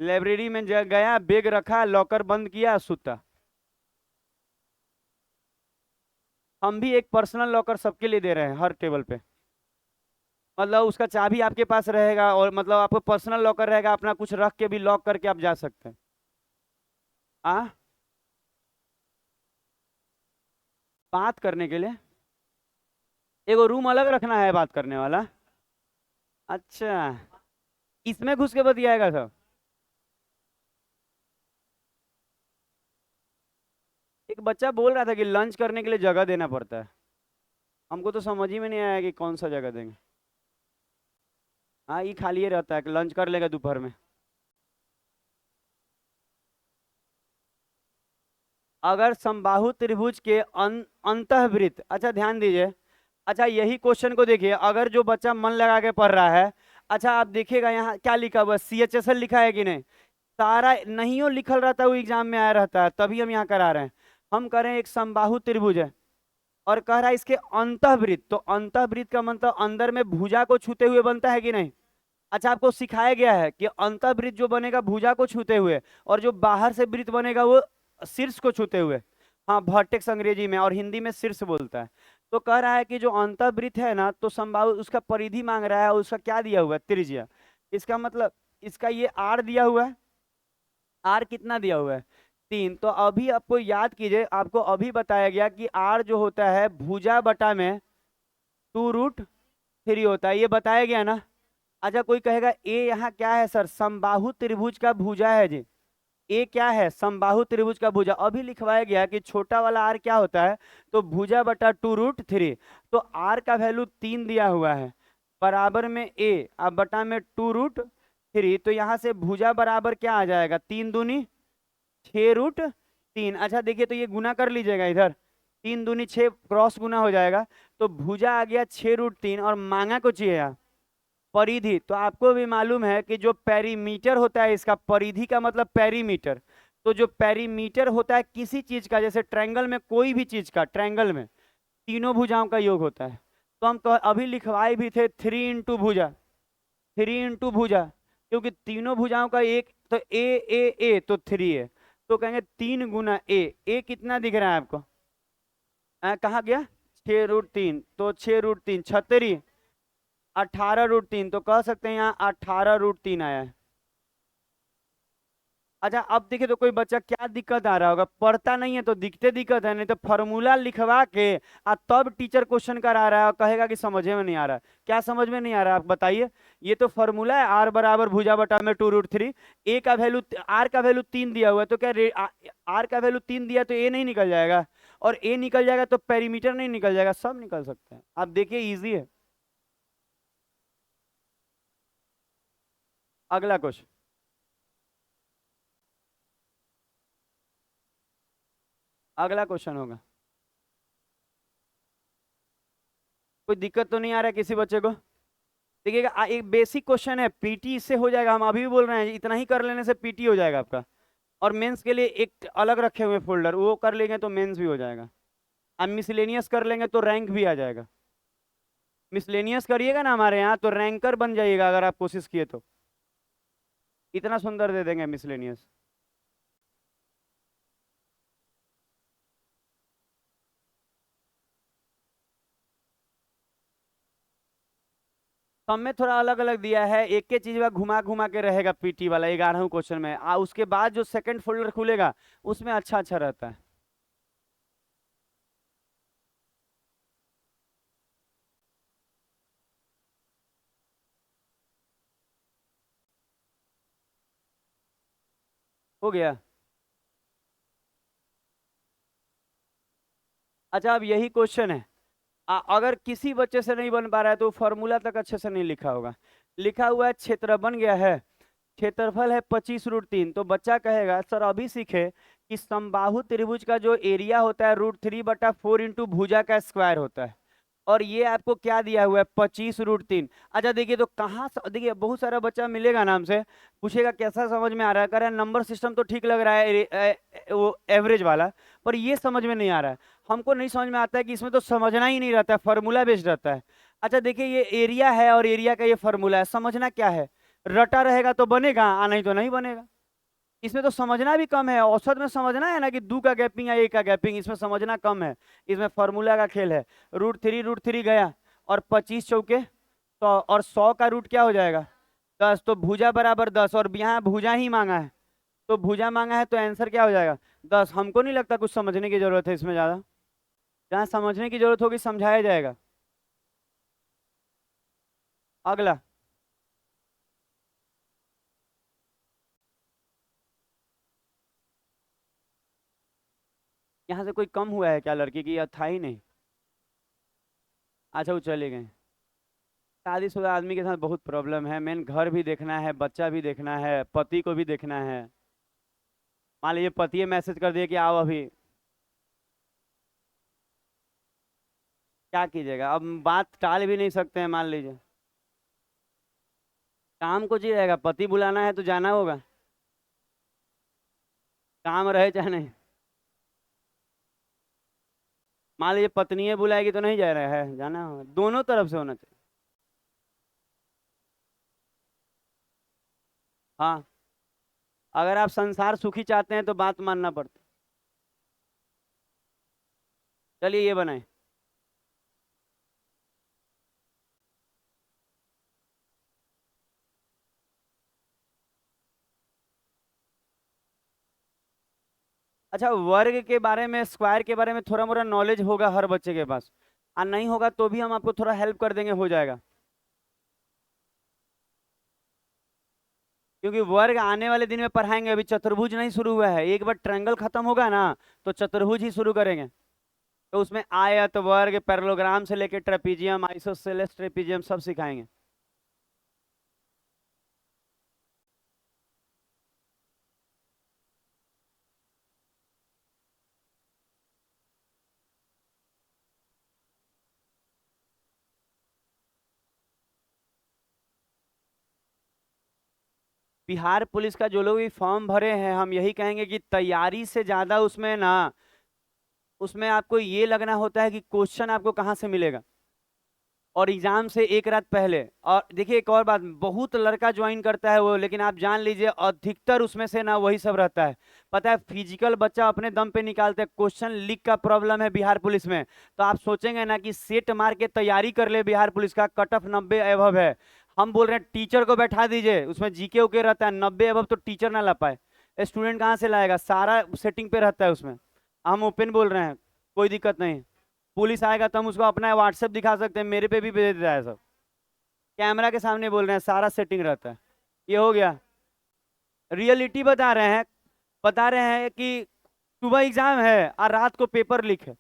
लाइब्रेरी में गया, बैग रखा, लॉकर बंद किया, सुता। हम भी एक पर्सनल लॉकर सबके लिए दे रहे हैं हर टेबल पे, मतलब उसका चाबी आपके पास रहेगा, और मतलब आपको पर्सनल लॉकर रहेगा, अपना कुछ रख के भी लॉक करके आप जा सकते हैं। आ बात करने के लिए एगो रूम अलग रखना है बात करने वाला। अच्छा, इसमें घुस के बतियाएगा सब। एक बच्चा बोल रहा था कि लंच करने के लिए जगह देना पड़ता है, हमको तो समझ ही में नहीं आया कि कौन सा जगह देंगे। हाँ, ये खाली ही रहता है कि लंच कर लेगा दोपहर में। अगर समबाहु त्रिभुज के अंतःवृत्त, अच्छा ध्यान दीजिए, अच्छा यही क्वेश्चन को देखिए, अगर जो बच्चा मन लगा के पढ़ रहा है, अच्छा आप देखिएगा यहाँ क्या लिखा हुआ है, CHSL लिखा है कि नहीं? सारा नहीं हो लिखल रहता है, वो एग्जाम में आया रहता है, तभी हम यहाँ करा रहे हैं। हम करें एक समबाहु त्रिभुज है, और कह रहा है इसके अंतःवृत्त, तो अंतःवृत्त का मतलब अंदर में भुजा को छूते हुए बनता है कि नहीं? अच्छा आपको सिखाया गया है कि अंतःवृत्त जो बनेगा भुजा को छूते हुए, और जो बाहर से वृत्त बनेगा वो शीर्ष को छूते हुए। हाँ, वर्टेक्स अंग्रेजी में, और हिंदी में शीर्ष बोलता है। तो कह रहा है कि जो अंतःवृत्त है ना, तो संभाव उसका परिधि मांग रहा है, उसका क्या दिया हुआ है? त्रिज्या। इसका मतलब इसका ये आर दिया हुआ है, आर कितना दिया हुआ है? 3। तो अभी आपको याद कीजिए, आपको अभी बताया गया कि आर जो होता है भुजा बटा में 2√3 होता है, ये बताया गया ना। अच्छा कोई कहेगा ए यहाँ क्या है सर? समबाहु त्रिभुज का भुजा है जी। ए क्या है? समबाहु त्रिभुज का भुजा। अभी लिखवाया गया कि छोटा वाला आर क्या होता है, तो भुजा बटा 2√3। तो आर का वैल्यू 3 दिया हुआ है, बराबर में ए, अब बटा में 2√3। तो यहाँ से भुजा बराबर क्या आ जाएगा? 3 दूनी 6√3। अच्छा देखिए, तो ये गुना कर लीजिएगा इधर, 3 दूनी 6 क्रॉस गुना हो जाएगा, तो भुजा आ गया 6√3, और मांगा को चाहिए परिधि। तो आपको भी मालूम है कि जो पेरीमीटर होता है इसका, परिधि का मतलब पेरीमीटर, तो जो पेरीमीटर होता है किसी चीज का, जैसे ट्रायंगल में कोई भी चीज का, ट्रायंगल में तीनों भुजाओं का योग होता है। तो हम अभी लिखवाए भी थे 3 इंटू भुजा, 3 इंटू भुजा, क्योंकि तीनों भुजाओं का एक, तो ए तो 3 है, तो कहेंगे 3 गुना ए कितना दिख रहा है आपको? कहाँ गया? 6√3, तो 6√3 36, 18√3, तो कह सकते हैं यहाँ 18√3 आया है। अच्छा अब देखिए, तो कोई बच्चा क्या दिक्कत आ रहा होगा? पढ़ता नहीं है तो दिखते दिक्कत है, नहीं तो फॉर्मूला लिखवा के तब टीचर क्वेश्चन करा रहा है और कहेगा कि समझ में नहीं आ रहा। क्या समझ में नहीं आ रहा आप बताइए? ये तो फॉर्मूला है, आर बराबर भुजा बटा में 2√3। ए का वैल्यू, आर का वैल्यू 3 दिया हुआ है, तो क्या आर का वैल्यू 3 दिया तो ए नहीं निकल जाएगा? और ए निकल जाएगा तो पेरीमीटर नहीं निकल जाएगा? सब निकल सकते हैं। आप देखिए इजी है। अगला क्वेश्चन, अगला क्वेश्चन होगा। कोई दिक्कत तो नहीं आ रहा है किसी बच्चे को? देखिएगा, एक बेसिक क्वेश्चन है, पीटी इससे हो जाएगा, हम अभी भी बोल रहे हैं, इतना ही कर लेने से पीटी हो जाएगा आपका। और मेंस के लिए एक अलग रखे हुए फोल्डर, वो कर लेंगे तो मेंस भी हो जाएगा। अब मिसलेनियस कर लेंगे तो रैंक भी आ जाएगा। मिसलेनियस करिएगा ना हमारे यहाँ, तो रैंकर बन जाइएगा अगर आप कोशिश किए तो। इतना सुंदर दे देंगे मिसलेनियस। सब में थोड़ा अलग अलग दिया है, एक के चीज घुमा घुमा के रहेगा पीटी वाला 11वें क्वेश्चन में, उसके बाद जो सेकंड फोल्डर खुलेगा उसमें अच्छा अच्छा रहता है। हो गया। अच्छा अब यही क्वेश्चन है, अगर किसी बच्चे से नहीं बन पा रहा है तो फॉर्मूला तक अच्छे से नहीं लिखा होगा। लिखा हुआ है क्षेत्र बन गया है, क्षेत्रफल है 25√3, तो बच्चा कहेगा सर अभी सीखे कि समबाहु त्रिभुज का जो एरिया होता है √3/4 इंटू भुजा का स्क्वायर होता है, और ये आपको क्या दिया हुआ है 25√3। अच्छा देखिए तो कहाँ देखिए बहुत सारा बच्चा मिलेगा नाम से, पूछेगा कैसा समझ में आ रहा है, कह रहा है नंबर सिस्टम तो ठीक लग रहा है वो एवरेज वाला, पर ये समझ में नहीं आ रहा है। हमको नहीं समझ में आता है कि इसमें तो समझना ही नहीं रहता है, फॉर्मूला बेस्ड रहता है। अच्छा देखिए ये एरिया है और एरिया का ये फॉर्मूला है, समझना क्या है, रटा रहेगा तो बनेगा नहीं तो नहीं बनेगा। इसमें तो समझना भी कम है, औसत में समझना है ना कि 2 का गैपिंग या 1 का गैपिंग, इसमें समझना कम है। इसमें फॉर्मूला का खेल है। √3 गया और 25 चौके तो, और 100 का रूट क्या हो जाएगा 10, तो भुजा बराबर 10, और यहाँ भुजा ही मांगा है, तो भुजा मांगा है तो आंसर क्या हो जाएगा 10। हमको नहीं लगता कुछ समझने की जरूरत है इसमें ज्यादा, जहाँ समझने की जरूरत होगी समझाया जाएगा। अगला, यहाँ से कोई कम हुआ है क्या लड़की की, या था ही नहीं? अच्छा वो चले गए। शादीशुदा आदमी के साथ बहुत प्रॉब्लम है, मेन घर भी देखना है, बच्चा भी देखना है, पति को भी देखना है। मान लीजिए पति मैसेज कर दिए कि आओ अभी, क्या कीजिएगा, अब बात टाल भी नहीं सकते हैं। मान लीजिए काम कुछ ही रहेगा, पति बुलाना है तो जाना होगा, काम रहे चाहे नहीं। मान लीजिए पत्नी बुलाएगी तो नहीं जा रहा है, जाना होगा, दोनों तरफ से होना चाहिए। हाँ, अगर आप संसार सुखी चाहते हैं तो बात मानना पड़ता है। चलिए ये बनाए। अच्छा वर्ग के बारे में, स्क्वायर के बारे में थोड़ा मोड़ा नॉलेज होगा हर बच्चे के पास, और नहीं होगा तो भी हम आपको थोड़ा हेल्प कर देंगे, हो जाएगा। क्योंकि वर्ग आने वाले दिन में पढ़ाएंगे, अभी चतुर्भुज नहीं शुरू हुआ है, एक बार ट्रायंगल खत्म होगा ना तो चतुर्भुज ही शुरू करेंगे। तो उसमें आयत वर्ग पैरेललोग्राम से लेकर ट्रेपीजियम आइसोसेलेस ट्रेपीजियम सब सिखाएंगे। बिहार पुलिस का जो लोग भी फॉर्म भरे हैं, हम यही कहेंगे कि तैयारी से ज्यादा उसमें ना, उसमें आपको ये लगना होता है कि क्वेश्चन आपको कहाँ से मिलेगा, और एग्जाम से एक रात पहले। और देखिए एक और बात, बहुत लड़का ज्वाइन करता है वो, लेकिन आप जान लीजिए अधिकतर उसमें से ना वही सब रहता है। पता है फिजिकल बच्चा अपने दम पे निकालते हैं, क्वेश्चन लीक का प्रॉब्लम है बिहार पुलिस में। तो आप सोचेंगे ना कि सेट मार के तैयारी कर ले, बिहार पुलिस का कट ऑफ 90 एबव है। हम बोल रहे हैं टीचर को बैठा दीजिए, उसमें जीके उके रहता है, 90 एबव तो टीचर ना ला पाए, स्टूडेंट कहाँ से लाएगा, सारा सेटिंग पे रहता है उसमें। हम ओपन बोल रहे हैं, कोई दिक्कत नहीं। पुलिस आएगा तो हम उसको अपना व्हाट्सएप दिखा सकते हैं, मेरे पे भी भेज देता है सब, कैमरा के सामने बोल रहे हैं, सारा सेटिंग रहता है। ये हो गया, रियलिटी बता रहे हैं, बता रहे हैं कि सुबह एग्जाम है और रात को पेपर लीक है,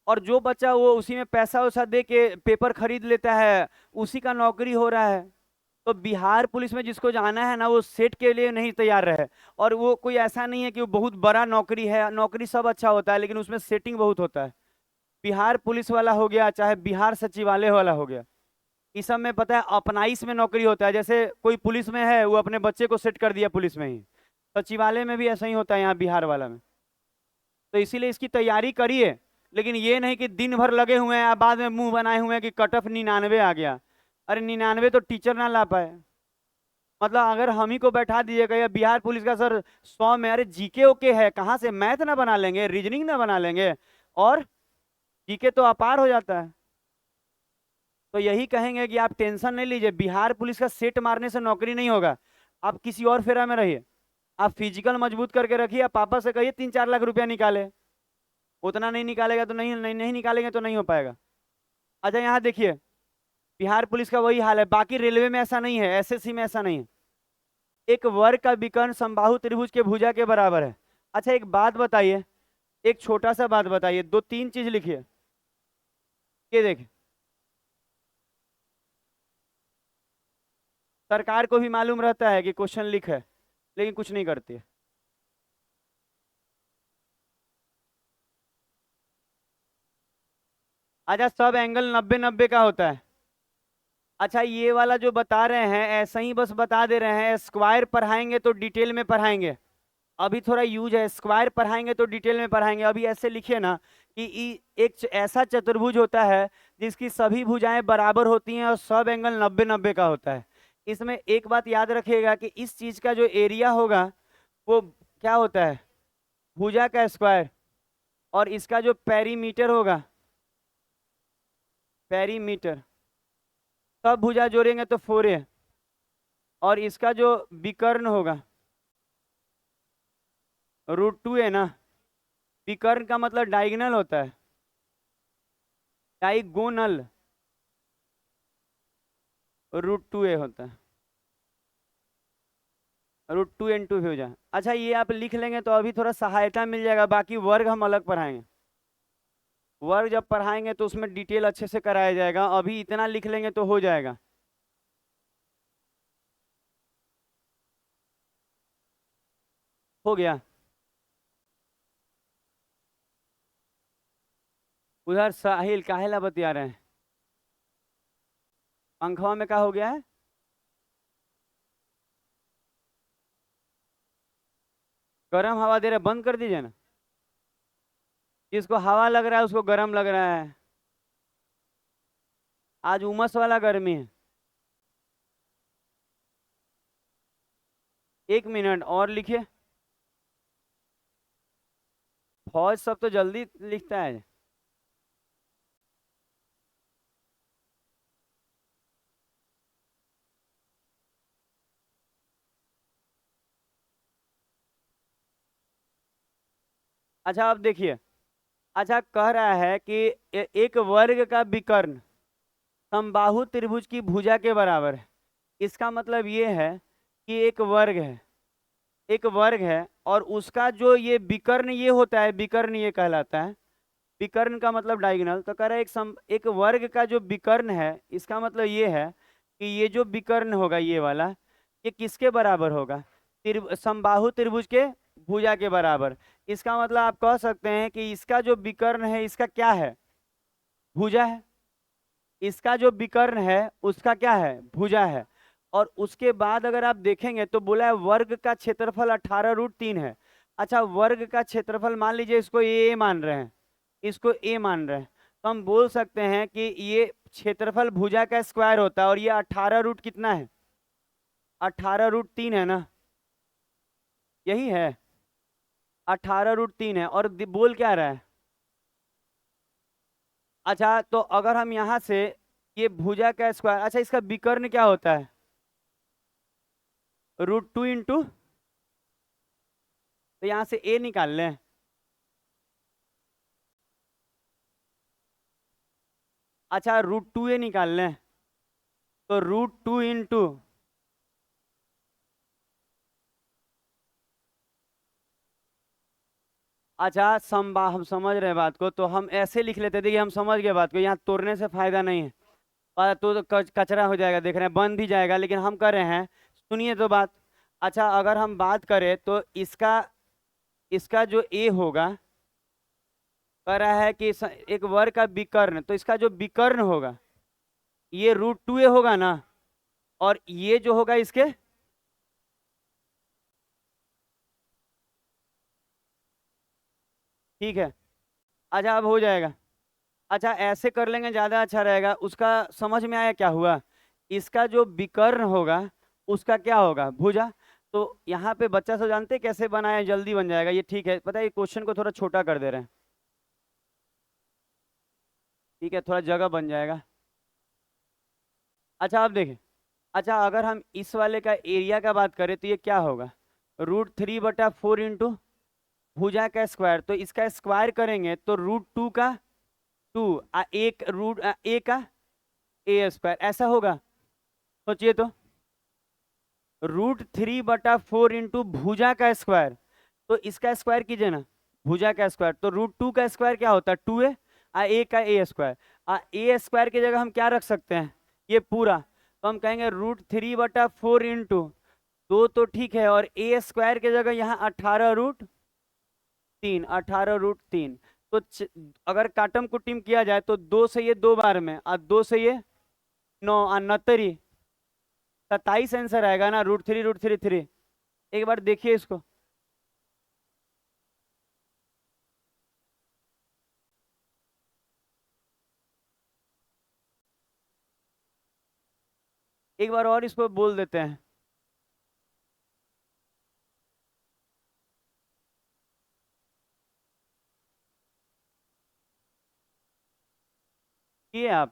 और जो बच्चा वो उसी में पैसा वैसा दे के पेपर खरीद लेता है, उसी का नौकरी हो रहा है। तो बिहार पुलिस में जिसको जाना है ना, वो सेट के लिए नहीं तैयार रहे। और वो कोई ऐसा नहीं है कि वो बहुत बड़ा नौकरी है, नौकरी सब अच्छा होता है लेकिन उसमें सेटिंग बहुत होता है। बिहार पुलिस वाला हो गया चाहे बिहार सचिवालय वाला हो गया, इस सब में पता है अपनाइस में नौकरी होता है। जैसे कोई पुलिस में है, वो अपने बच्चे को सेट कर दिया पुलिस में ही, सचिवालय में भी ऐसा ही होता है यहाँ बिहार वाला में। तो इसीलिए इसकी तैयारी करिए, लेकिन ये नहीं कि दिन भर लगे हुए हैं, बाद में मुंह बनाए हुए हैं कि कट ऑफ 99 आ गया। अरे 99 तो टीचर ना ला पाए, मतलब अगर हम ही को बैठा दीजिएगा या बिहार पुलिस का सर 100 में, अरे जीके ओके है, कहाँ से मैथ ना बना लेंगे, रीजनिंग ना बना लेंगे, और जीके तो अपार हो जाता है। तो यही कहेंगे कि आप टेंशन नहीं लीजिए, बिहार पुलिस का सेट मारने से नौकरी नहीं होगा, आप किसी और फेरा में रहिए, आप फिजिकल मजबूत करके रखिए, आप पापा से कहिए 3-4 लाख रुपया निकाले, उतना नहीं निकालेगा तो नहीं निकालेंगे तो नहीं हो पाएगा। अच्छा यहाँ देखिए, बिहार पुलिस का वही हाल है, बाकी रेलवे में ऐसा नहीं है, एसएससी में ऐसा नहीं है। एक वर्ग का विकर्ण समबाहु त्रिभुज के भुजा के बराबर है। अच्छा एक बात बताइए, एक छोटा सा बात बताइए, 2-3 चीज लिखिए, ये देखिए, सरकार को भी मालूम रहता है कि क्वेश्चन लिख है, लेकिन कुछ नहीं करती है। अच्छा सब एंगल 90-90 का होता है। अच्छा ये वाला जो बता रहे हैं ऐसा ही बस बता दे रहे हैं, स्क्वायर पढ़ाएंगे तो डिटेल में पढ़ाएंगे, अभी थोड़ा यूज है, स्क्वायर पढ़ाएंगे तो डिटेल में पढ़ाएंगे। अभी ऐसे लिखिए ना कि एक ऐसा चतुर्भुज होता है जिसकी सभी भुजाएं बराबर होती हैं और सब एंगल 90-90 का होता है। इसमें एक बात याद रखिएगा कि इस चीज का जो एरिया होगा वो क्या होता है, भुजा का स्क्वायर, और इसका जो पेरीमीटर होगा, पेरीमीटर, सब भुजा जोड़ेंगे तो 4a, और इसका जो विकर्ण होगा √2a ना, विकर्ण का मतलब डायगोनल होता है, डायगोनल, √2a होता है, √2 इंटू भी हो जाए। अच्छा ये आप लिख लेंगे तो अभी थोड़ा सहायता मिल जाएगा, बाकी वर्ग हम अलग पढ़ाएंगे, वर्ग जब पढ़ाएंगे तो उसमें डिटेल अच्छे से कराया जाएगा, अभी इतना लिख लेंगे तो हो जाएगा। हो गया। उधर साहिल काहेला बतिया रहे हैं, पंखवा में क्या हो गया है, गर्म हवा दे रहे, बंद कर दीजिए ना, जिसको हवा लग रहा है उसको गर्म लग रहा है, आज उमस वाला गर्मी है। 1 मिनट और लिखिए, फौज सब तो जल्दी लिखता है। अच्छा अब देखिए, अच्छा कह रहा है कि एक वर्ग का विकर्ण समबाहु त्रिभुज की भुजा के बराबर है। इसका मतलब ये है कि एक वर्ग है, एक वर्ग है, और उसका जो ये विकर्ण ये होता है, विकर्ण ये कहलाता है, विकर्ण का मतलब डायगोनल। तो कह रहा है एक वर्ग का जो विकर्ण है, इसका मतलब ये है कि ये जो विकर्ण होगा ये वाला, ये किसके बराबर होगा, समबाहु त्रिभुज के भुजा के बराबर। इसका मतलब आप कह सकते हैं कि इसका जो विकर्ण है इसका क्या है, भुजा है, इसका जो विकर्ण है उसका क्या है, भुजा है। और उसके बाद अगर आप देखेंगे तो बोला है वर्ग का क्षेत्रफल 18√3 है। अच्छा वर्ग का क्षेत्रफल मान लीजिए इसको ए मान रहे हैं, इसको ए मान रहे हैं, तो हम बोल सकते हैं कि ये क्षेत्रफल भुजा का स्क्वायर होता है, और ये 18 रूट कितना है, 18√3 है ना, यही है, 18√3 है, और बोल क्या रहा है। अच्छा तो अगर हम यहाँ से ये भुजा का स्क्वायर, अच्छा इसका विकर्ण क्या होता है, √2 इंटू, तो यहाँ से ए निकाल लें, अच्छा √2a निकाल लें, तो √2 इंटू, अच्छा हम समझ रहे हैं बात को, तो हम ऐसे लिख लेते थे कि हम समझ गए बात को, यहाँ तोड़ने से फायदा नहीं है, और तो कचरा हो जाएगा, देख रहे हैं बन भी जाएगा, लेकिन हम कर रहे हैं, सुनिए तो बात। अच्छा अगर हम बात करें तो इसका इसका जो ए होगा, कह रहा है कि एक वर्ग का विकर्ण, तो इसका जो विकर्ण होगा ये √2a होगा ना, और ये जो होगा इसके, ठीक है, अच्छा अब हो जाएगा। अच्छा ऐसे कर लेंगे ज्यादा अच्छा रहेगा, उसका समझ में आया क्या हुआ, इसका जो विकर्ण होगा उसका क्या होगा, भुजा। तो यहाँ पे बच्चा सब जानते हैं कैसे बनाया, जल्दी बन जाएगा ये, ठीक है, पता है क्वेश्चन को थोड़ा छोटा कर दे रहे हैं, ठीक है, थोड़ा जगह बन जाएगा। अच्छा आप देखें, अच्छा अगर हम इस वाले का एरिया का बात करें तो ये क्या होगा, √3/4 इंटू भुजा का स्क्वायर, तो इसका स्क्वायर करेंगे तो √2 का 2 एक रूट ए का ए स्क्वायर, ऐसा होगा। सोचिए तो, √3/4 इंटू भुजा का स्क्वायर, तो इसका स्क्वायर कीजिए ना, भुजा का स्क्वायर, तो √2 का स्क्वायर क्या होता है 2a, ए का ए स्क्वायर, ए स्क्वायर की जगह हम क्या रख सकते हैं, ये पूरा, तो हम कहेंगे √3/4 इंटू 2 तो ठीक है, और ए स्क्वायर की जगह यहाँ 18√3, 18√3, तो अगर काटम कुटिम किया जाए तो 2 से ये 2 बार में, और 2 से ये 9, 69, 27 आंसर आएगा ना, √3 एक बार देखिए इसको, एक बार और इसको बोल देते हैं। किए आप,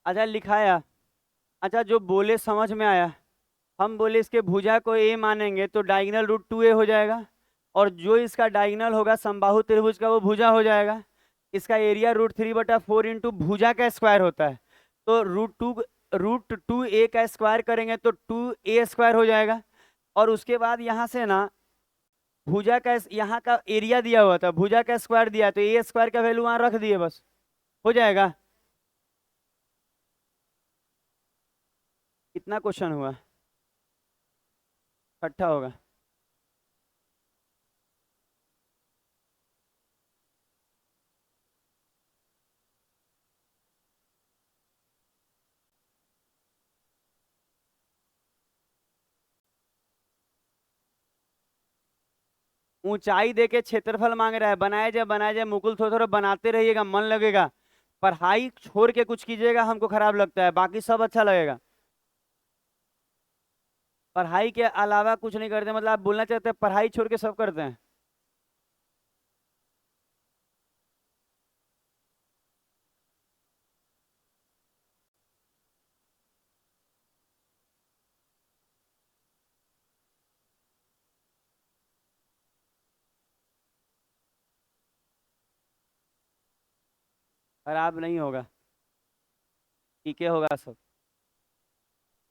अच्छा लिखाया, अच्छा जो बोले समझ में आया, हम बोले इसके भुजा को ए मानेंगे तो डायगोनल √2a हो जाएगा, और जो इसका डायगोनल होगा समबाहु त्रिभुज का वो भुजा हो जाएगा। इसका एरिया √3/4 इंटू भुजा का स्क्वायर होता है, तो √2a का स्क्वायर करेंगे तो 2a² हो जाएगा, और उसके बाद यहाँ से ना भुजा का यहाँ का एरिया दिया हुआ था, भुजा का स्क्वायर दिया, तो a² का वैल्यू वहां रख दिए, बस हो जाएगा। कितना क्वेश्चन हुआ, इकट्ठा होगा। ऊंचाई देके क्षेत्रफल मांग रहा है, बनाया जाए मुकुल, थोड़ा थोड़ा बनाते रहिएगा, मन लगेगा, पढ़ाई छोड़ के कुछ कीजिएगा हमको खराब लगता है, बाकी सब अच्छा लगेगा। पढ़ाई के अलावा कुछ नहीं करते, मतलब आप बोलना चाहते हैं पढ़ाई छोड़ के सब करते हैं। खराब नहीं होगा, ठीक है होगा सब।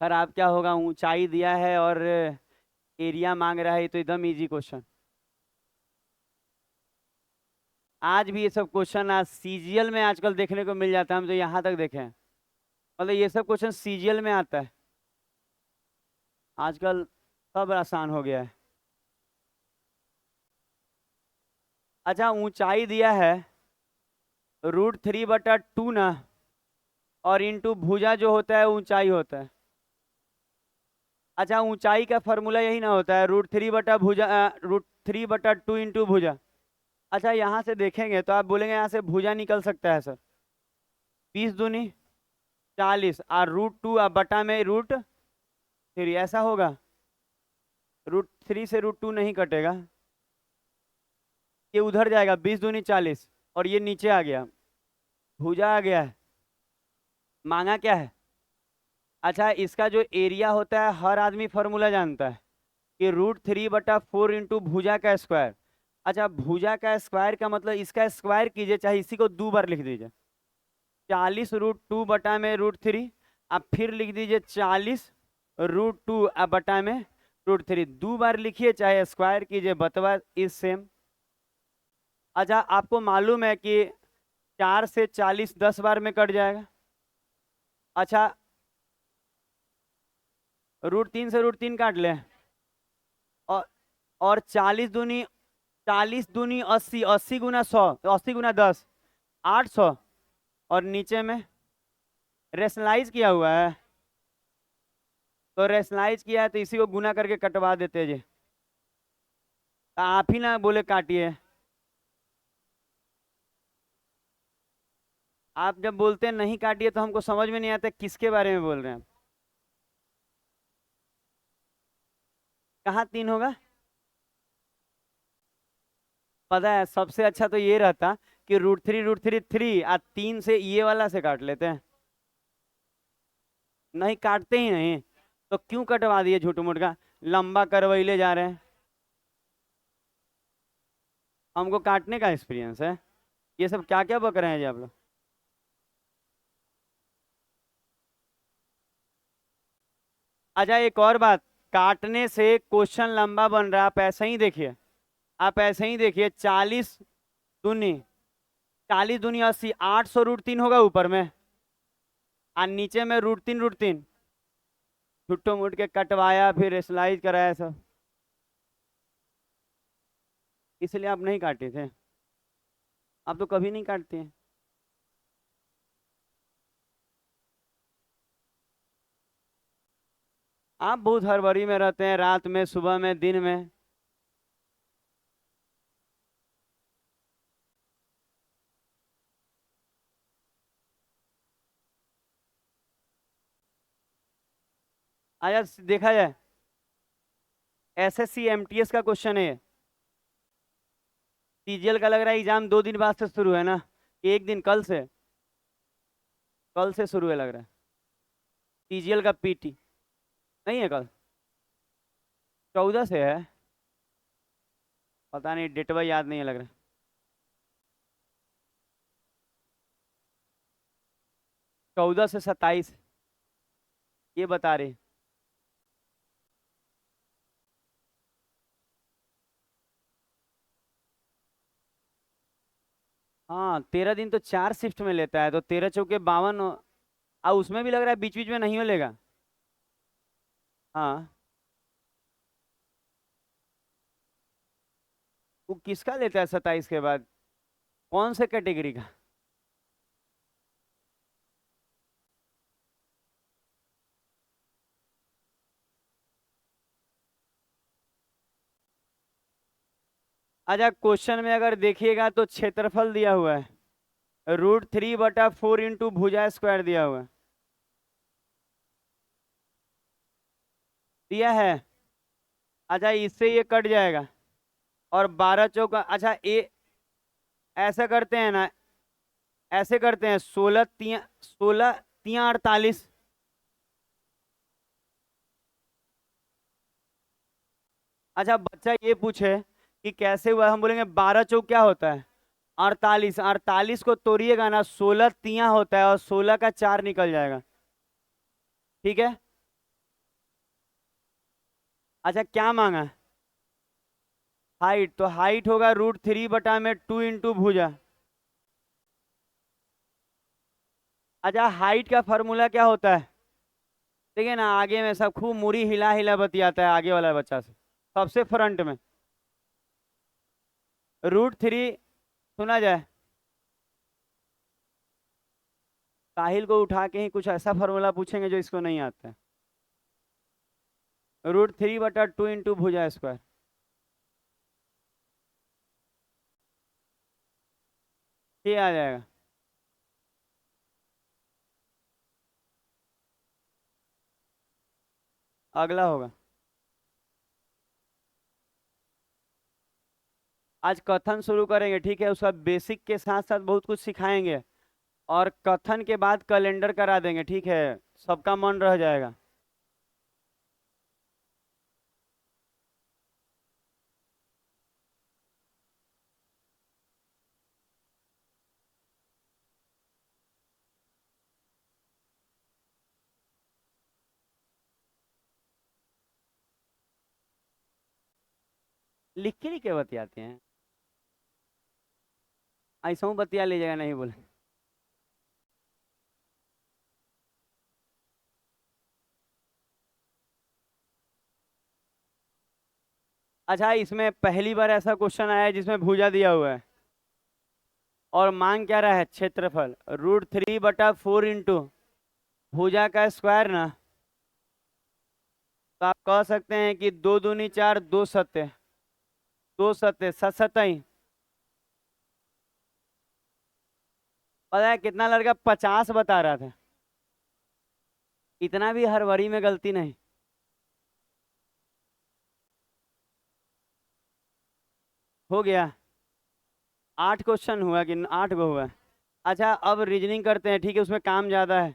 खराब क्या होगा, ऊंचाई दिया है और एरिया मांग रहा है, ये तो एकदम इजी क्वेश्चन। आज भी ये सब क्वेश्चन आज सीजीएल में आजकल देखने को मिल जाता है, हम तो यहाँ तक देखे हैं, मतलब ये सब क्वेश्चन सीजीएल में आता है आजकल, सब आसान हो गया है। अच्छा ऊंचाई दिया है √3/2 ना, और इंटू भुजा जो होता है ऊंचाई होता है। अच्छा ऊंचाई का फॉर्मूला यही ना होता है, √3/2 इंटू भुजा। अच्छा यहाँ से देखेंगे तो आप बोलेंगे यहाँ से भुजा निकल सकता है सर, 20×2 = 40, और √2 बटा में √3, ऐसा होगा, √3 से √2 नहीं कटेगा, ये उधर जाएगा, 20×2 = 40, और ये नीचे आ गया, भुजा आ गया है, मांगा क्या है। अच्छा इसका जो एरिया होता है हर आदमी फॉर्मूला जानता है कि √3/4 इंटू भुजा का स्क्वायर। अच्छा भुजा का स्क्वायर का मतलब इसका स्क्वायर कीजिए, चाहे इसी को 2 बार लिख दीजिए, 40 √2 बटा में √3, अब फिर लिख दीजिए 40 √2 बटा में √3, 2 बार लिखिए चाहे स्क्वायर कीजिए, बतवा इज सेम। अच्छा आपको मालूम है कि 4 से 40 10 बार में कट जाएगा। अच्छा √3 से √3 काट ले, और 40 दूनी 80, 80×100, 80×10, 800, और नीचे में रेशनलाइज किया हुआ है, तो रेशनलाइज किया है तो इसी को गुना करके कटवा देते जी। तो आप ही ना बोले काटिए। आप जब बोलते हैं नहीं काटिए तो हमको समझ में नहीं आता किसके बारे में बोल रहे हैं आप। कहाँ 3 होगा? पता है सबसे अच्छा तो ये रहता कि √3 3 आ 3 से ये वाला से काट लेते हैं। नहीं काटते ही नहीं, तो क्यों कटवा दिए झूठ मूठ का, लंबा करवैले जा रहे हैं। हमको काटने का एक्सपीरियंस है। ये सब क्या क्या बक रहे हैं जी आप लोग। अच्छा एक और बात, काटने से क्वेश्चन लंबा बन रहा है, आप ऐसे ही देखिए। आप ऐसे ही देखिए, 40 दूनी 80, 800√3 होगा ऊपर में, और नीचे में √3 झुट्टो मुट के कटवाया फिर स्लाइड कराया सब, इसलिए आप नहीं काटे थे। आप तो कभी नहीं काटते हैं। आप बहुत हड़बड़ी में रहते हैं, रात में, सुबह में, दिन में। आया देखा जाए, एसएससी एमटीएस का क्वेश्चन है ये। सीजीएल का लग रहा है एग्जाम 2 दिन बाद से शुरू है ना, एक दिन कल से शुरू है लग रहा है। सीजीएल का पीटी नहीं है कल, 14 से है। पता नहीं, डेटवा याद नहीं है लग रहा है। 14 से 27 ये बता रहे। हाँ 13 दिन तो 4 शिफ्ट में लेता है, तो 13 × 4 = 52। और उसमें भी लग रहा है बीच बीच में नहीं लेगा। हाँ, वो किसका लेता है 27 के बाद, कौन से कैटेगरी का? अच्छा क्वेश्चन में अगर देखिएगा तो क्षेत्रफल दिया हुआ है, √3/4 × भुजा स्क्वायर दिया हुआ है, दिया है। अच्छा इससे ये कट जाएगा, और 12 × 4 अच्छा ये ऐसा करते हैं ना, ऐसे करते हैं, 16 × 3 = 48। अच्छा बच्चा ये पूछे कि कैसे हुआ, हम बोलेंगे 12 × 4 क्या होता है, 48। 48 को तोड़िएगा ना, 16 × 3 होता है, और 16 का 4 निकल जाएगा। ठीक है। अच्छा क्या मांगा? हाइट, तो हाइट होगा √3/2 × भुजा। अच्छा हाइट का फॉर्मूला क्या होता है? देखिए ना, आगे में सब खूब मुड़ी हिला हिला बतियाता है आगे वाला बच्चा से, सबसे फ्रंट में √3 सुना जाए। साहिल को उठा के ही कुछ ऐसा फॉर्मूला पूछेंगे जो इसको नहीं आता है। √3/2 × भुजा स्क्वायर, ये आ जाएगा। अगला होगा, आज कथन शुरू करेंगे, ठीक है, उसका बेसिक के साथ साथ बहुत कुछ सिखाएंगे, और कथन के बाद कैलेंडर करा देंगे, ठीक है, सबका मन रह जाएगा। लिख के बतियाते हैं, ऐसा हूँ बतिया लीजिएगा, नहीं बोले। अच्छा इसमें पहली बार ऐसा क्वेश्चन आया है जिसमें भुजा दिया हुआ है, और मांग क्या रहा है, क्षेत्रफल, √3/4 इंटू भुजा का स्क्वायर ना। तो आप कह सकते हैं कि 2 दूनी 4, 2 सत्ते, दो सत्ते सत्तई। पता है कितना लड़का 50 बता रहा था। इतना भी हड़बड़ी में गलती नहीं। हो गया। 8 क्वेश्चन हुआ कि 8 गो हुआ। अच्छा अब रीजनिंग करते हैं, ठीक है, उसमें काम ज्यादा है।